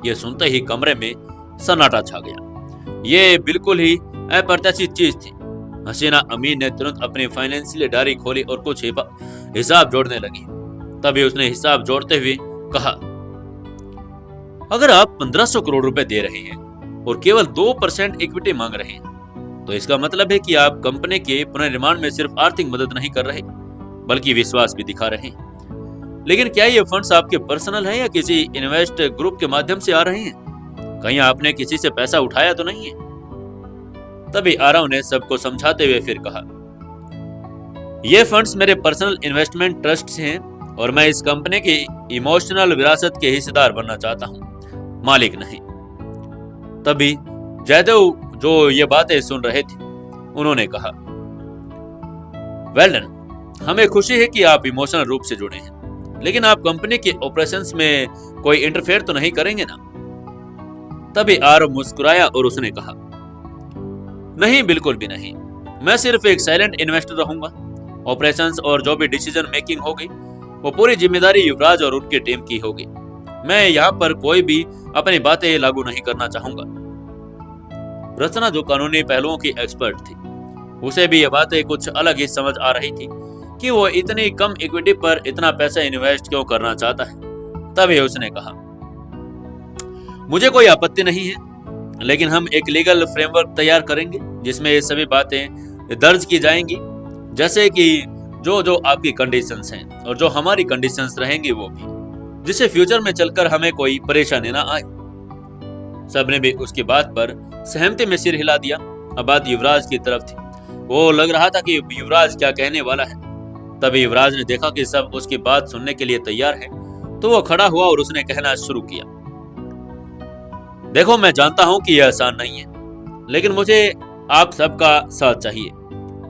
S1: यह सुनते ही कमरे में सन्नाटा छा गया। ये बिल्कुल ही अप्रत्याशित चीज थी। हसीना अमीन ने तुरंत अपनी फाइनेंशियल डायरी खोली और कुछ हिसाब जोड़ने लगी। तभी उसने हिसाब जोड़ते हुए कहा, अगर आप 1500 करोड़ रुपए दे रहे हैं और केवल 2% इक्विटी मांग रहे हैं, तो इसका मतलब है कि आप कंपनी के पुनर्निर्माण में सिर्फ आर्थिक मदद नहीं कर रहे, बल्कि विश्वास भी दिखा रहे हैं। लेकिन क्या ये फंड्स आपके पर्सनल हैं या किसी इन्वेस्ट ग्रुप के माध्यम से आ रहे हैं? कहीं आपने किसी से पैसा उठाया तो नहीं है? तभी आरव ने सबको समझाते हुए फिर कहा, ये फंड्स मेरे पर्सनल इन्वेस्टमेंट ट्रस्ट हैं और मैं इस कंपनी की इमोशनल विरासत के हिस्सेदार बनना चाहता हूं, मालिक नहीं। तभी जयदेव, जो ये बातें सुन रहे थे, उन्होंने कहा, वेल डन, हमें खुशी है कि आप इमोशनल रूप से जुड़े हैं, लेकिन आप कंपनी के ऑपरेशंस में कोई इंटरफेयर तो नहीं करेंगे ना? तभी आरव मुस्कुराया और उसने कहा, नहीं, बिल्कुल भी नहीं। मैं सिर्फ एक साइलेंट इन्वेस्टर रहूंगा। ऑपरेशंस और जो भी डिसीजन मेकिंग होगी वो पूरी जिम्मेदारी युवराज और उनकी टीम की होगी। मैं यहाँ पर कोई भी अपनी बातें लागू नहीं करना चाहूंगा। रचना, जो कानूनी पहलुओं की एक्सपर्ट थी, उसे भी ये बातें कुछ अलग ही समझ आ रही थी कि वो इतनी कम इक्विटी पर इतना पैसा इन्वेस्ट क्यों करना चाहता है। तभी उसने कहा, मुझे कोई आपत्ति नहीं है, लेकिन हम एक लीगल फ्रेमवर्क तैयार करेंगे जिसमें ये सभी बातें दर्ज की जाएंगी, जैसे कि जो आपकी कंडीशंस हैं और जो हमारी कंडीशंस रहेंगी वो भी, जिससे फ्यूचर में चलकर हमें कोई परेशानी ना आए। सबने भी उसकी बात पर सहमति में सिर हिला दिया। अब बात युवराज की तरफ थी। वो लग रहा था कि युवराज क्या कहने वाला है। तभी युवराज ने देखा कि सब उसकी बात सुनने के लिए तैयार हैं, तो वो खड़ा हुआ और उसने कहना शुरू किया, देखो, मैं जानता हूं कि यह आसान नहीं है, लेकिन मुझे आप सबका साथ चाहिए।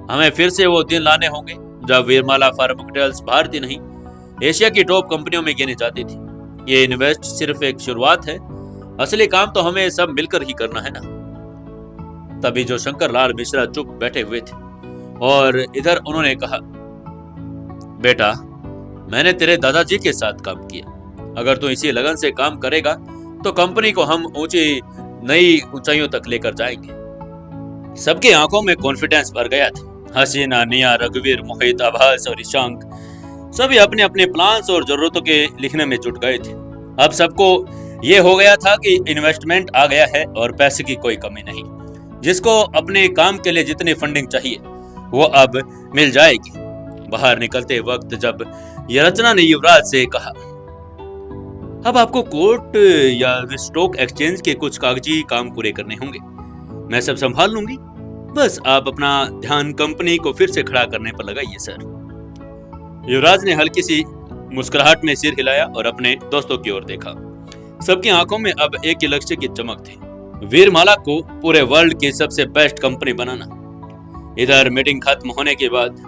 S1: हमें फिर से वो दिन लाने होंगे जब वीरमाला फार्मास्यूटिकल्स भारतीय नहीं, एशिया की टॉप कंपनियों में गिनी जाती थी। ये इन्वेस्ट सिर्फ एक शुरुआत है, असली काम तो हमें सब मिलकर ही करना है ना। तभी जो शंकर लाल मिश्रा चुप बैठे हुए थे और इधर उन्होंने कहा, बेटा, मैंने तेरे दादाजी के साथ काम किया। अगर तू इसी लगन से काम करेगा तो कंपनी को हम नई ऊंचाइयों तक लेकर जाएंगे। सबकी आंखों में कॉन्फिडेंस भर गया था। हसीना, निया, रघुवीर, मोहित, आभास और ईशांक सभी अपने अपने प्लान्स और जरूरतों के लिखने में जुट गए थे। अब सबको ये हो गया था कि इन्वेस्टमेंट आ गया है और पैसे की कोई कमी नहीं। जिसको अपने काम के लिए जितनी फंडिंग चाहिए वो अब मिल जाएगी। बाहर निकलते वक्त जब रचना ने युवराज से कहा, अब आपको कोर्ट या स्टॉक एक्सचेंज के कुछ कागजी काम पूरे करने होंगे, मैं सब संभाल लूंगी, बस आप अपना ध्यान कंपनी को फिर से खड़ा करने पर लगाइए सर। युवराज ने हल्की सी मुस्कुराहट में सिर हिलाया और अपने दोस्तों की ओर देखा। सबकी आंखों में अब एक ही लक्ष्य की चमक थी, वीरमाला को पूरे वर्ल्ड की सबसे बेस्ट कंपनी बनाना। इधर मीटिंग खत्म होने के बाद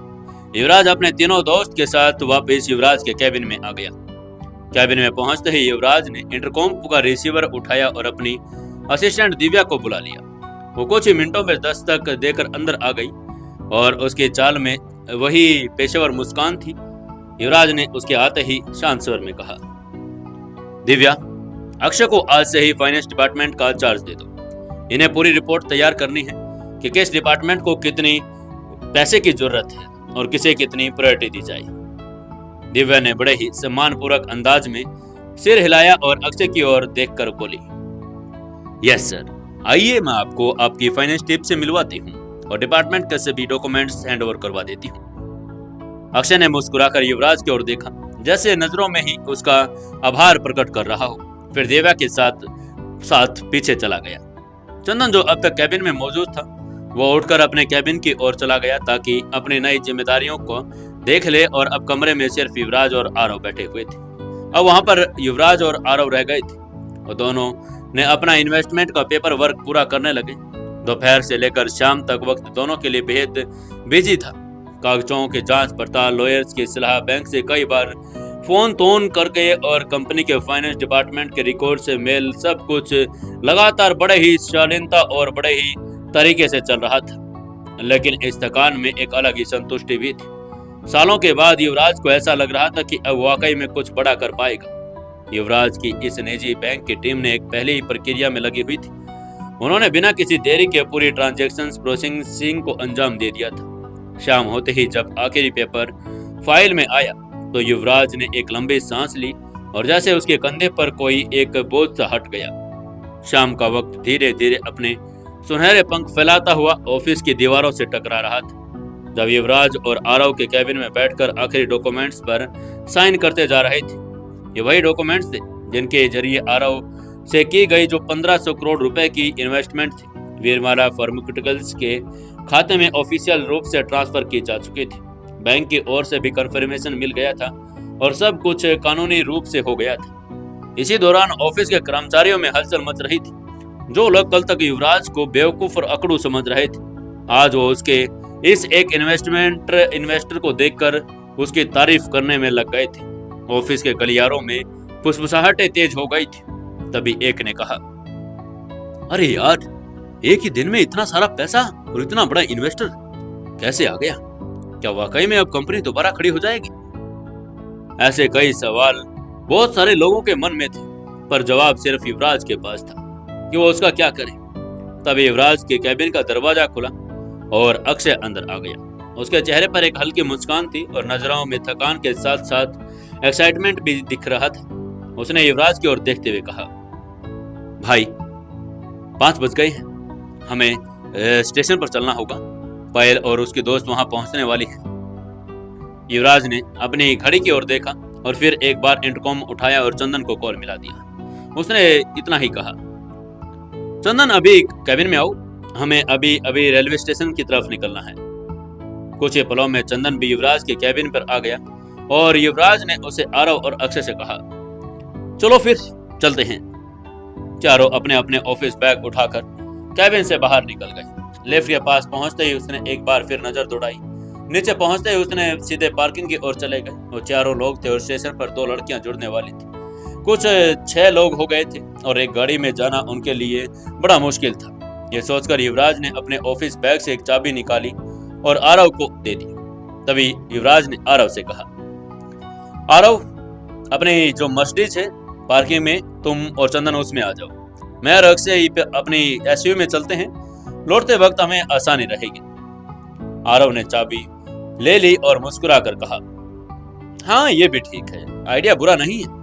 S1: युवराज अपने तीनों दोस्त के साथ वापस युवराज के कैबिन में आ गया। कैबिन में पहुंचते ही युवराज ने इंटरकॉम का रिसीवर उठाया और अपनी असिस्टेंट दिव्या को बुला लिया। वो कुछ ही मिनटों में दस्तक देकर अंदर आ गई और उसके चाल में वही पेशेवर मुस्कान थी। युवराज ने उसके आते ही शांत स्वर में कहा, दिव्या, अक्षय को आज से ही फाइनेंस डिपार्टमेंट का चार्ज दे दो। इन्हें पूरी रिपोर्ट तैयार करनी है कि किस डिपार्टमेंट को कितनी पैसे की जरूरत है और किसे कितनी प्रायोरिटी दी जाए। दिव्या ने बड़े ही सम्मानपूर्वक अंदाज में सिर हिलाया और अक्षय की ओर देखकर बोली, यस सर, आइए मैं आपको आपकी फाइनेंस टीम से मिलवाती हूँ और डिपार्टमेंट के सभी डॉक्यूमेंट्स हैंड ओवर करवा देती हूँ। अक्षय ने मुस्कुराकर युवराज की ओर देखा, जैसे नजरों में ही उसका आभार प्रकट कर रहा हो। फिर दिव्या के साथ पीछे चला गया। चंदन, जो अब तक कैबिन में मौजूद था, वो उठकर अपने कैबिन की ओर चला गया ताकि अपनी नई जिम्मेदारियों को देख ले। और अब कमरे में सिर्फ युवराज और आरव बैठे हुए थे। अब वहां पर युवराज और आरव रह गए थे और दोनों ने अपना इन्वेस्टमेंट का पेपर वर्क पूरा करने लगे। दोपहर से लेकर शाम तक वक्त दोनों के लिए बेहद बिजी था। कागजों की जांच पड़ताल, लॉयर्स की सलाह, बैंक से कई बार फोन तोन करके और कंपनी के फाइनेंस डिपार्टमेंट के रिकॉर्ड से मेल, सब कुछ लगातार बड़े ही शालीनता और बड़े ही तरीके से चल रहा था। लेकिन इस थकान में एक अलग ही संतुष्टि भी थी। सालों के बाद युवराज को ऐसा लग रहा था कि अब वाकई में कुछ बड़ा कर पाएगा। युवराज की इस निजी बैंक की टीम ने एक पहले ही प्रक्रिया में लगी हुई थी। उन्होंने बिना किसी देरी के पूरी ट्रांजैक्शन प्रोसेसिंग को अंजाम दे दिया था। शाम होते ही जब आखिरी पेपर फाइल में आया तो युवराज ने एक लंबी सांस ली और जैसे उसके कंधे पर कोई एक बोझ सा हट गया। शाम का वक्त धीरे धीरे अपने सुनहरे पंख फैलाता हुआ ऑफिस की दीवारों से टकरा रहा था। जब युवराज और आरव के कैबिन में बैठकर आखिरी डॉक्यूमेंट्स पर साइन करते जा रहे थे, ये वही डॉक्यूमेंट्स थे जिनके जरिए आरव से की गई जो 1500 करोड़ रुपए की इन्वेस्टमेंट थी, वीरमाला फार्मास्यूटिकल्स के खाते में ऑफिशियल रूप से ट्रांसफर की जा चुकी थी। बैंक की ओर से भी कंफर्मेशन मिल गया था और सब कुछ कानूनी रूप से हो गया था। इसी दौरान ऑफिस के कर्मचारियों में हलचल मच रही थी। जो लोग कल तक युवराज को बेवकूफ और अकड़ू समझ रहे थे, आज वो उसके इस एक इन्वेस्टर को देखकर उसकी तारीफ करने में लग गए थे। ऑफिस के गलियारों में फुसफुसाहटें तेज हो गई थी। तभी एक ने कहा, अरे यार, एक ही दिन में इतना सारा पैसा और इतना बड़ा इन्वेस्टर कैसे आ गया? क्या वाकई में अब कंपनी दोबारा खड़ी हो जाएगी? ऐसे कई सवाल बहुत सारे लोगों के मन में थे, पर जवाब सिर्फ युवराज के पास था कि वो उसका क्या करे। तभी युवराज के कैबिन का दरवाजा खुला और अक्षय अंदर आ गया। उसके चेहरे पर एक हल्की मुस्कान थी और नजरों में थकान के साथ साथ एक्साइटमेंट भी दिख रहा था। उसने युवराज की ओर देखते हुए कहा, भाई 5 बज गए हैं, हमें स्टेशन पर चलना होगा। पायल और उसकी दोस्त वहां पहुंचने वाली है। युवराज ने अपनी घड़ी की ओर देखा और फिर एक बार इंटरकॉम उठाया और चंदन को कॉल मिला दिया। उसने इतना ही कहा, चंदन अभी कैबिन में आओ, हमें अभी अभी रेलवे स्टेशन की तरफ निकलना है। कुछ ही पलों में चंदन भी युवराज के कैबिन पर आ गया और युवराज ने उसे आरव और अक्षय से कहा, चलो फिर चलते हैं। चारों अपने अपने ऑफिस बैग उठाकर कैबिन से बाहर निकल गए। लिफ्ट के पास पहुंचते ही उसने एक बार फिर नजर दौड़ाई। नीचे पहुंचते ही उसने सीधे पार्किंग की ओर चले गए। वो चारों लोग थे और स्टेशन पर 2 लड़कियां जुड़ने वाली थी। कुछ 6 लोग हो गए थे और एक गाड़ी में जाना उनके लिए बड़ा मुश्किल था। ये सोचकर युवराज ने अपने ऑफिस बैग से एक चाबी निकाली और आरव को दे दी। तभी युवराज ने आरव से कहा, आरव, अपनी जो मर्सिडीज है पार्किंग में, तुम और चंदन उसमें आ जाओ। मैं और अक्षय अपनी एसयूवी में चलते हैं, लौटते वक्त हमें आसानी रहेगी। आरव ने चाबी ले ली और मुस्कुराकर कहा, हाँ ये भी ठीक है, आइडिया बुरा नहीं है।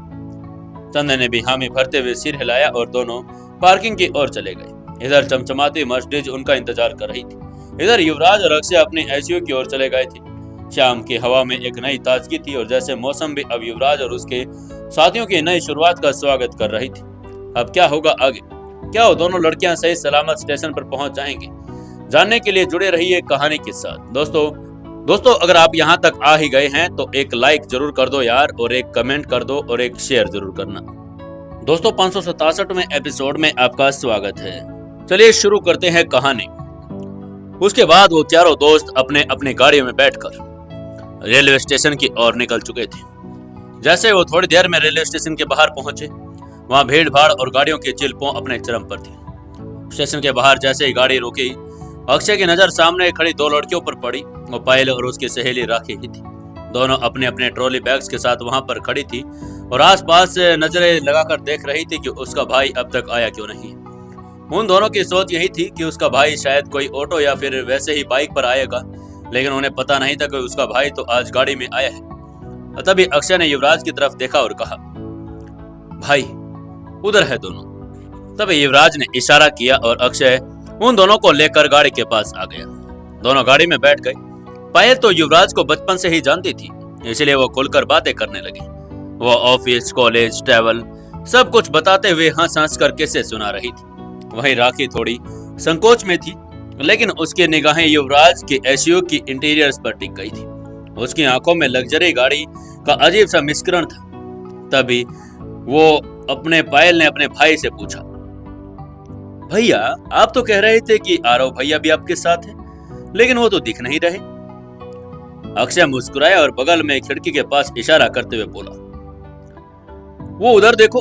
S1: चंदन ने भी हामी भरते हुए सिर हिलाया और दोनों पार्किंग की ओर चले गए। इधर चमचमाती मर्सिडीज उनका इंतजार कर रही थी। इधर युवराज और अक्षय अपनी एसयूवी की ओर चले गए थे। शाम की हवा में एक नई ताजगी थी और जैसे मौसम भी अब युवराज और उसके साथियों की नई शुरुआत का स्वागत कर रही थी। अब क्या होगा आगे? क्या वो दोनों लड़कियां सही सलामत स्टेशन पर पहुंच जाएंगी? जानने के लिए जुड़े रहिए कहानी के साथ। दोस्तों अगर आप यहाँ तक आ ही गए हैं तो एक लाइक जरूर कर दो यार, और एक कमेंट कर दो और एक शेयर जरूर करना। दोस्तों 567वें एपिसोड में आपका स्वागत है। चलिए शुरू करते हैं कहानी। उसके बाद वो चारों दोस्त अपने अपने गाड़ियों में बैठकर रेलवे स्टेशन की ओर निकल चुके थे। जैसे वो थोड़ी देर में रेलवे स्टेशन के बाहर पहुंचे, वहां भीड़ भाड़ और गाड़ियों के चिल्पों अपने चरम पर थी। स्टेशन के बाहर जैसे ही गाड़ी रुकी, अक्षय की नजर सामने खड़ी 2 लड़कियों पर पड़ी। वो पायल और उसकी सहेली राखी ही थी। दोनों अपने अपने ट्रॉली बैग्स के साथ वहां पर खड़ी थी और आसपास नजरें लगाकर देख रही थी कि उसका भाई अब तक आया क्यों नहीं। उन दोनों की सोच यही थी कि उसका भाई शायद कोई ऑटो या फिर वैसे ही बाइक पर आएगा, लेकिन उन्हें पता नहीं था कि उसका भाई तो आज गाड़ी में आया है। तभी अक्षय ने युवराज की तरफ देखा और कहा, भाई उधर है दोनों। तभी युवराज ने इशारा किया और अक्षय उन दोनों को लेकर गाड़ी के पास आ गया। दोनों गाड़ी में बैठ गए। पायल तो युवराज को बचपन से ही जानती थी, इसलिए वो खुलकर बातें करने लगी। वो ऑफिस, कॉलेज, ट्रैवल सब कुछ बताते हुए हंस हंस कर किस्से सुना रही थी। वहीं राखी थोड़ी संकोच में थी, लेकिन उसकी निगाहें युवराज के एसयूवी की इंटीरियर्स पर टिक गई थी। उसकी आंखों में लग्जरी गाड़ी का अजीब सा मिश्रण था। तभी पायल ने अपने भाई से पूछा, भैया आप तो कह रहे थे कि आरव भैया भी आपके साथ हैं, लेकिन वो तो दिख नहीं रहे। अक्षय मुस्कुराया और बगल में खिड़की के पास इशारा करते हुए बोला, वो उधर देखो,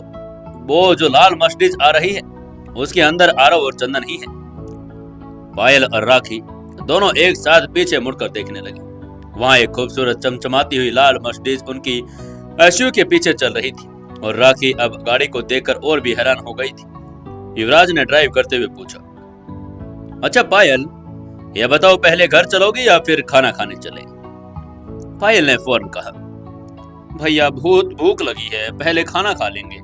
S1: वो जो लाल मर्सिडीज आ रही है उसके अंदर आरव और चंदन ही है। पायल और राखी दोनों एक साथ पीछे मुड़कर देखने लगे। वहां एक खूबसूरत चमचमाती हुई लाल मर्सिडीज उनकी एसयूवी के पीछे चल रही थी और राखी अब गाड़ी को देखकर और भी हैरान हो गई थी। युवराज ने ड्राइव करते हुए पूछा, अच्छा पायल, यह बताओ पहले घर चलोगी या फिर खाना खाने चले? पायल ने फौरन कहा, भैया बहुत भूख लगी है, पहले खाना खा लेंगे।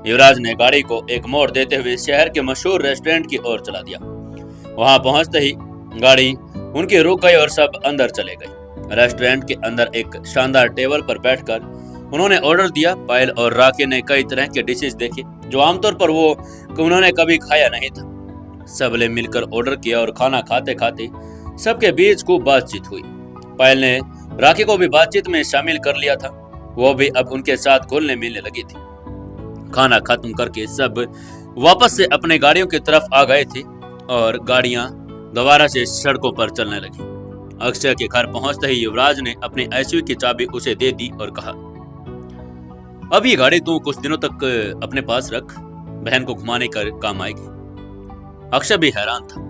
S1: युवराज ने गाड़ी को एक मोड़ देते हुए शहर के मशहूर रेस्टोरेंट की ओर चला दिया। वहां पहुंचते ही गाड़ी उनकी रुक गई और सब अंदर चले गए। रेस्टोरेंट के अंदर एक शानदार टेबल पर बैठकर उन्होंने ऑर्डर दिया। पायल और राखी ने कई तरह के डिशेस देखे जो आमतौर पर उन्होंने कभी खाया नहीं था। सबने मिलकर ऑर्डर किया और खाना खाते खाते सबके बीच खूब बातचीत हुई। पायल ने राखी को भी बातचीत में शामिल कर लिया था। वो भी अब उनके साथ घुलने मिलने लगी थी। खाना खत्म करके सब वापस से अपने गाड़ियों की तरफ आ गए थे और गाड़ियां दोबारा से सड़कों पर चलने लगी। अक्षय के घर पहुंचते ही युवराज ने अपनी एसयूवी की चाबी उसे दे दी और कहा, अब ये गाड़ी तू कुछ दिनों तक अपने पास रख, बहन को घुमाने का काम आएगी। अक्षय भी हैरान था।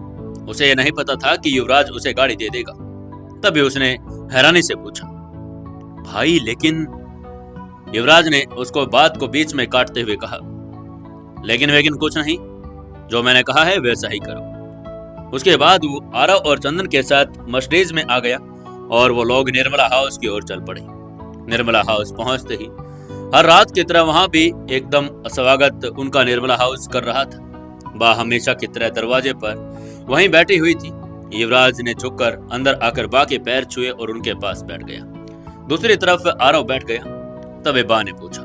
S1: उसे यह नहीं पता था कि युवराज उसे गाड़ी दे देगा। तभी उसने हैरानी से पूछा, भाई लेकिन? युवराज ने उसको बात को बीच में काटते हुए कहा, लेकिन कुछ नहीं, जो मैंने कहा है वैसा ही करो। उसके बाद वो आरव और चंदन के साथ मर्सिडीज में आ गया और वो लोग निर्मला हाउस की ओर चल पड़े। निर्मला हाउस पहुंचते ही हर रात की तरह वहां भी एकदम स्वागत उनका निर्मला हाउस कर रहा था। बा हमेशा की तरह दरवाजे पर वहीं बैठी हुई थी। युवराज ने झुककर अंदर आकर बा के पैर छुए और उनके पास बैठ गया। दूसरी तरफ आरव बैठ गया। तब बा ने पूछा,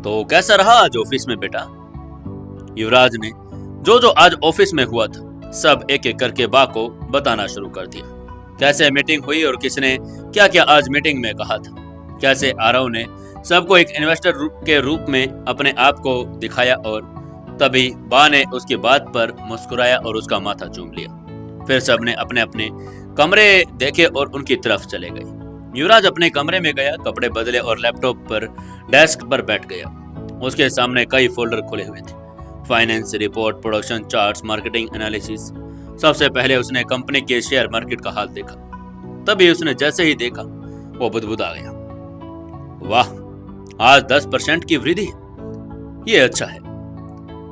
S1: तो कैसा रहा आज ऑफिस में बेटा? युवराज ने जो आज ऑफिस में हुआ था सब एक एक करके बा को बताना शुरू कर दिया। कैसे मीटिंग हुई और किसने क्या क्या आज मीटिंग में कहा था। कैसे आरव ने सबको एक इन्वेस्टर के रूप में अपने आप को दिखाया और तभी बा ने उसकी बात पर मुस्कुराया और उसका माथा चूम लिया। फिर सबने अपने अपने कमरे देखे और उनकी तरफ चले गए। युवराज अपने कमरे में गया, कपड़े बदले और लैपटॉप पर डेस्क पर बैठ गया। उसके सामने कई फोल्डर खुले हुए थे, finance report, production charts, marketing analysis. सबसे पहले उसने कंपनी के शेयर मार्केट का हाल देखा। तभी उसने जैसे ही देखा वो बुदबुदा गया, वाह आज 10% की वृद्धि, ये अच्छा है।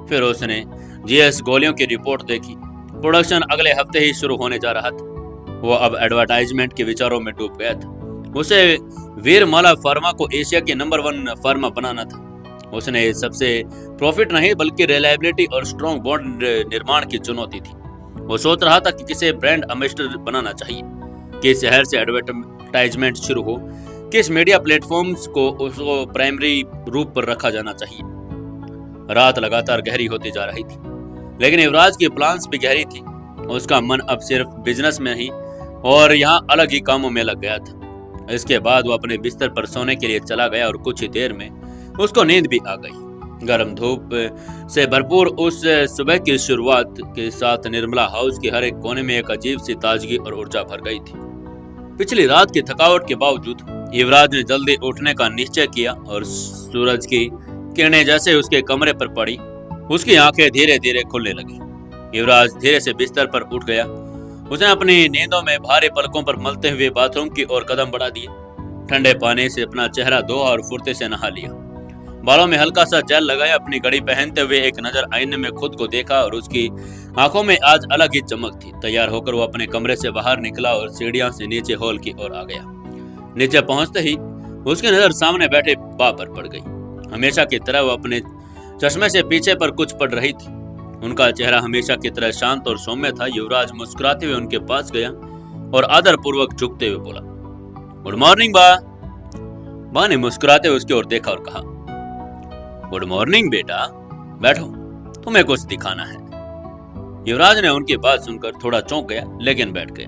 S1: फिर उसने जीएस गोलियों की रिपोर्ट देखी। प्रोडक्शन अगले हफ्ते ही शुरू होने जा रहा था। वो अब एडवर्टाइजमेंट के विचारों में डूब गया था। उसे वीरमाला फार्मा को एशिया के नंबर 1 फार्मा बनाना था। उसने सबसे प्रॉफिट नहीं बल्कि रिलायबिलिटी और स्ट्रॉन्ग बॉन्ड निर्माण की चुनौती थी। वो सोच रहा था कि किसे ब्रांड एम्बेसडर बनाना चाहिए, किस शहर से एडवर्टाइजमेंट शुरू हो, किस मीडिया प्लेटफॉर्म्स को उसको प्राइमरी रूप पर रखा जाना चाहिए। रात लगातार गहरी होती जा रही थी, लेकिन युवराज की प्लान्स भी गहरी थी। उसका मन अब सिर्फ बिजनेस में ही और यहाँ अलग ही कामों में लग गया था। इसके बाद वो अपने बिस्तर पर सोने के लिए चला गया और कुछ ही देर में उसको नींद भी आ गई। गर्म धूप से भरपूर उस सुबह की शुरुआत के साथ निर्मला हाउस के हर एक कोने में एक अजीब सी ताजगी और ऊर्जा भर गई थी। पिछली रात की थकावट के बावजूद युवराज ने जल्दी उठने का निश्चय किया और सूरज की किरणें जैसे उसके कमरे पर पड़ी, उसकी आंखें धीरे धीरे खुलने लगी। युवराज धीरे से बिस्तर पर उठ गया। उसने अपनी नींदों में भारी पलकों पर मलते हुए बाथरूम की ओर कदम बढ़ा दिए। ठंडे पानी से अपना चेहरा धोआ और फुर्ती से नहा लिया। बालों में हल्का सा जेल लगाया, अपनी घड़ी पहनते हुए एक नजर आईने में खुद को देखा और उसकी आंखों में आज अलग ही चमक थी। तैयार होकर वो अपने कमरे से बाहर निकला और सीढ़ियों से नीचे हॉल की ओर आ गया। नीचे पहुंचते ही उसकी नजर सामने बैठे बा पर पड़ गई। हमेशा की तरह वो अपने चश्मे से पीछे पर कुछ पड़ रही थी। उनका चेहरा हमेशा की तरह शांत और सौम्य था। युवराज मुस्कुराते हुए उनके पास गया और आदर पूर्वक झुकते हुए बोला, गुड मॉर्निंग बा। बा ने मुस्कुराते हुए उसकी ओर देखा और कहा, गुड मॉर्निंग बेटा, बैठो, तुम्हें कुछ दिखाना है। युवराज ने उनकी बात सुनकर थोड़ा चौंक गया, लेकिन बैठ गया।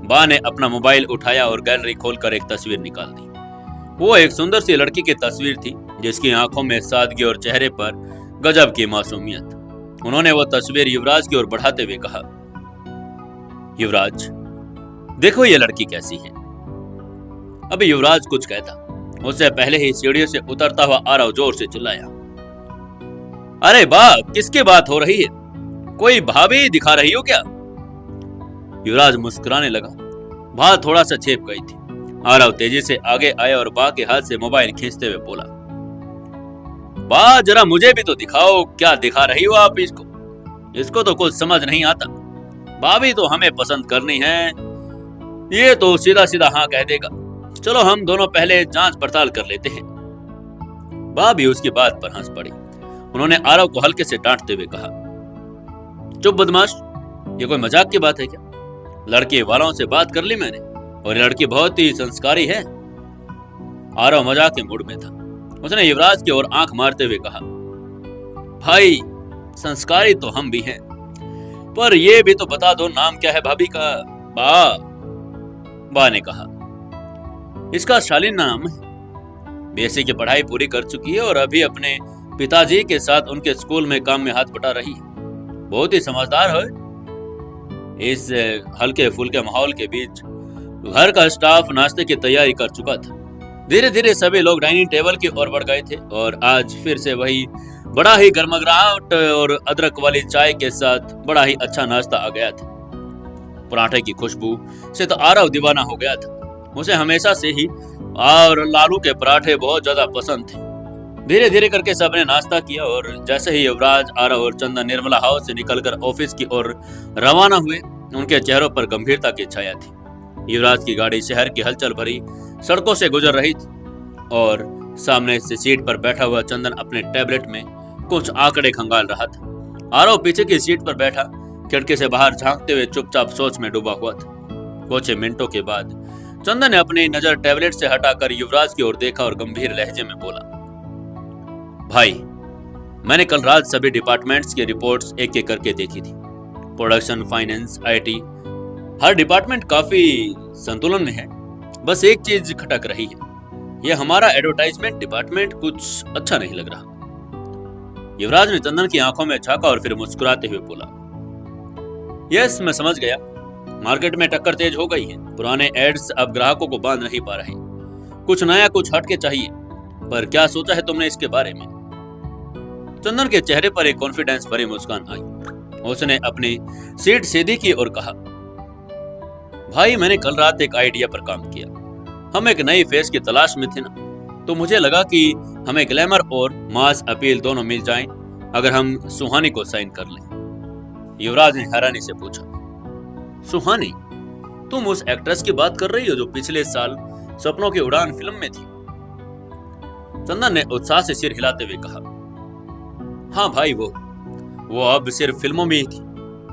S1: बा ने अपना मोबाइल उठाया और गैलरी खोलकर एक तस्वीर निकाल दी। वो एक सुंदर सी लड़की की तस्वीर थी, जिसकी आंखों में सादगी और चेहरे पर गजब की मासूमियत। उन्होंने वो तस्वीर युवराज की ओर बढ़ाते हुए कहा, युवराज देखो ये लड़की कैसी है। अभी युवराज कुछ कहता, उससे पहले ही सीढ़ियों से उतरता हुआ आरव जोर से चिल्लाया, अरे बा, किसकी बात हो रही है? कोई भाभी दिखा रही हो क्या? युवराज मुस्कुराने लगा। बा थोड़ा सा चेप गई थी। आरव तेजी से आगे आया और बा के हाथ से मोबाइल खींचते हुए बोला, बा जरा मुझे भी तो दिखाओ, क्या दिखा रही हो आप इसको? इसको तो कुछ समझ नहीं आता। भाभी तो हमें पसंद करनी है, ये तो सीधा सीधा हाँ कह देगा। चलो हम दोनों पहले जांच पड़ताल कर लेते हैं। बा भी उसकी बात पर हंस पड़ी। उन्होंने आरव को हल्के से डांटते हुए कहा, चुप बदमाश, ये कोई मजाक की बात है क्या? लड़के वालों से बात कर ली मैंने और ये लड़की बहुत ही संस्कारी है। आरव मजाक के मूड में था। उसने युवराज की ओर आंख मारते हुए कहा, भाई संस्कारी तो हम भी हैं, पर ये भी तो बता दो नाम क्या है भाभी का? बा ने कहा, इसका शालीन नाम है। बीएससी की पढ़ाई पूरी कर चुकी है और अभी अपने पिताजी के साथ उनके स्कूल में काम में हाथ बटा रही है। बहुत ही समझदार है। इस हल्के फुल्के माहौल के बीच घर का स्टाफ नाश्ते की तैयारी कर चुका था। धीरे धीरे सभी लोग डाइनिंग टेबल की ओर बढ़ गए थे और आज फिर से वही बड़ा ही गर्मागर्माहट और अदरक वाली चाय के साथ बड़ा ही अच्छा नाश्ता आ गया था। पराठे की खुशबू से तो आरव दीवाना हो गया था। उसे हमेशा से ही और लालू के पराठे बहुत ज्यादा पसंद थे। धीरे धीरे करके सबने नाश्ता किया और जैसे ही युवराज, आरव और चंदन निर्मला हाउस से निकलकर ऑफिस की ओर रवाना हुए, उनके चेहरों पर गंभीरता की छाया थी। युवराज की गाड़ी शहर की हलचल भरी सड़कों से गुजर रही थी और सामने से सीट पर बैठा हुआ चंदन अपने टैबलेट में कुछ आंकड़े खंगाल रहा था। आरव पीछे की सीट पर बैठा खिड़की से बाहर झांकते हुए चुपचाप सोच में डूबा हुआ था। कुछ मिनटों के बाद चंदन ने अपनी नजर टैबलेट से हटाकर युवराज की ओर देखा और गंभीर लहजे में बोला, भाई मैंने कल रात सभी डिपार्टमेंट्स की रिपोर्ट्स एक एक करके देखी थी। Production, finance, IT, her department काफी संतुलन में है। बस एक चीज खटक रही है, ये हमारा एडवर्टाइजमेंट डिपार्टमेंट कुछ अच्छा नहीं लग रहा। युवराज ने चंदन की आंखों में झांका और फिर मुस्कुराते हुए बोला, यस मैं समझ गया, मार्केट में टक्कर तेज हो गई है। पुराने एड्स अब ग्राहकों को बांध नहीं पा रहे। कुछ नया, कुछ हटके चाहिए। पर क्या सोचा है तुमने इसके बारे में? चंदन के चेहरे पर एक कॉन्फिडेंस भरी मुस्कान आई। उसने अपनी सीट सीधी की और कहा, भाई मैंने कल रात एक आइडिया पर काम किया। हम एक नई फेस की तलाश में थे ना, तो मुझे लगा कि हमें ग्लैमर और मास अपील दोनों मिल जाएं अगर हम सुहानी को साइन कर लें। युवराज ने हैरानी से पूछा, सुहानी? तुम उस एक्ट्रेस की बात कर रही हो जो पिछले साल सपनों की उड़ान फिल्म में थी? चंदन ने उत्साह से सिर हिलाते हुए कहा, हाँ भाई, वो अब सिर्फ फिल्मों में ही थी,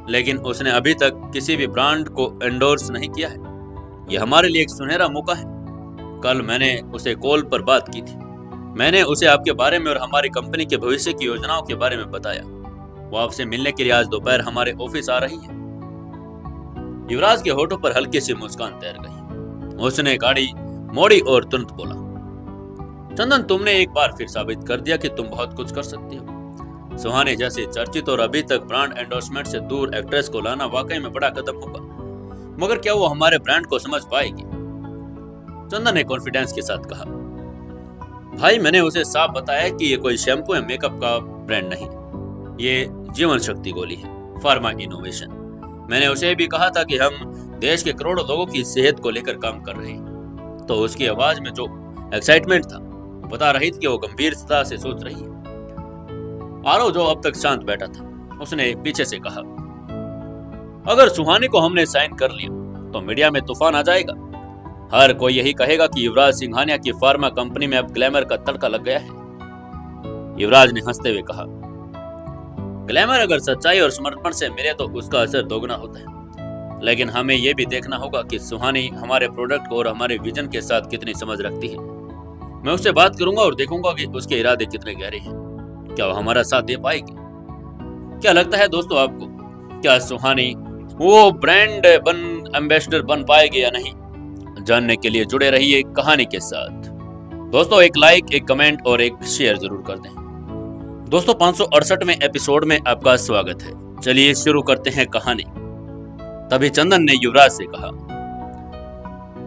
S1: लेकिन उसने अभी तक किसी भी ब्रांड को एंडोर्स नहीं किया है। यह हमारे लिए एक सुनहरा मौका है। कल मैंने उसे कॉल पर बात की थी। मैंने उसे आपके बारे में और हमारी कंपनी के भविष्य की योजनाओं के बारे में बताया। वो आपसे मिलने के लिए आज दोपहर हमारे ऑफिस आ रही है। युवराज के होठों पर हल्की सी मुस्कान तैर गई। उसने गाड़ी मोड़ी और तुरंत बोला, चंदन तुमने एक बार फिर साबित कर दिया कि तुम बहुत कुछ कर सकती हो। सुहानी जैसे चर्चित और अभी तक ब्रांड एंडोर्समेंट से दूर एक्ट्रेस को लाना वाकई में बड़ा कदम होगा, मगर क्या वो हमारे ब्रांड को समझ पाएगी? चंदन ने कॉन्फिडेंस के साथ कहा, भाई मैंने उसे साफ बताया कि ये कोई शैम्पू या मेकअप का ब्रांड नहीं, ये जीवन शक्ति गोली है, फार्मा इनोवेशन। मैंने उसे भी कहा था कि हम देश के करोड़ों लोगों की सेहत को लेकर काम कर रहे हैं। तो उसकी आवाज में जो एक्साइटमेंट था बता रही थी कि वो गंभीरता से सोच रही है। आरव, जो अब तक शांत बैठा था, उसने पीछे से कहा, अगर सुहानी को हमने साइन कर लिया तो मीडिया में तूफान आ जाएगा। हर कोई यही कहेगा कि युवराज सिंघानिया की फार्मा कंपनी में अब ग्लैमर का तड़का लग गया है। युवराज ने हंसते हुए कहा, ग्लैमर अगर सच्चाई और समर्पण से मिले तो उसका असर दोगुना होता है, लेकिन हमें यह भी देखना होगा कि सुहानी हमारे प्रोडक्ट को और हमारे विजन के साथ कितनी समझ रखती है। मैं उससे बात करूंगा और देखूंगा कि उसके इरादे कितने गहरे हैं। क्या वो हमारा साथ दे पाएगी? क्या लगता है दोस्तों आपको, क्या सुहानी वो ब्रांड एम्बेसडर बन पाएगी या नहीं? जानने के लिए जुड़े रहिए कहानी के साथ। दोस्तों, एक लाइक, एक कमेंट और एक शेयर जरूर कर दें। दोस्तों, 568वें एपिसोड में आपका स्वागत है। चलिए शुरू करते हैं कहानी। तभी चंदन ने युवराज से कहा,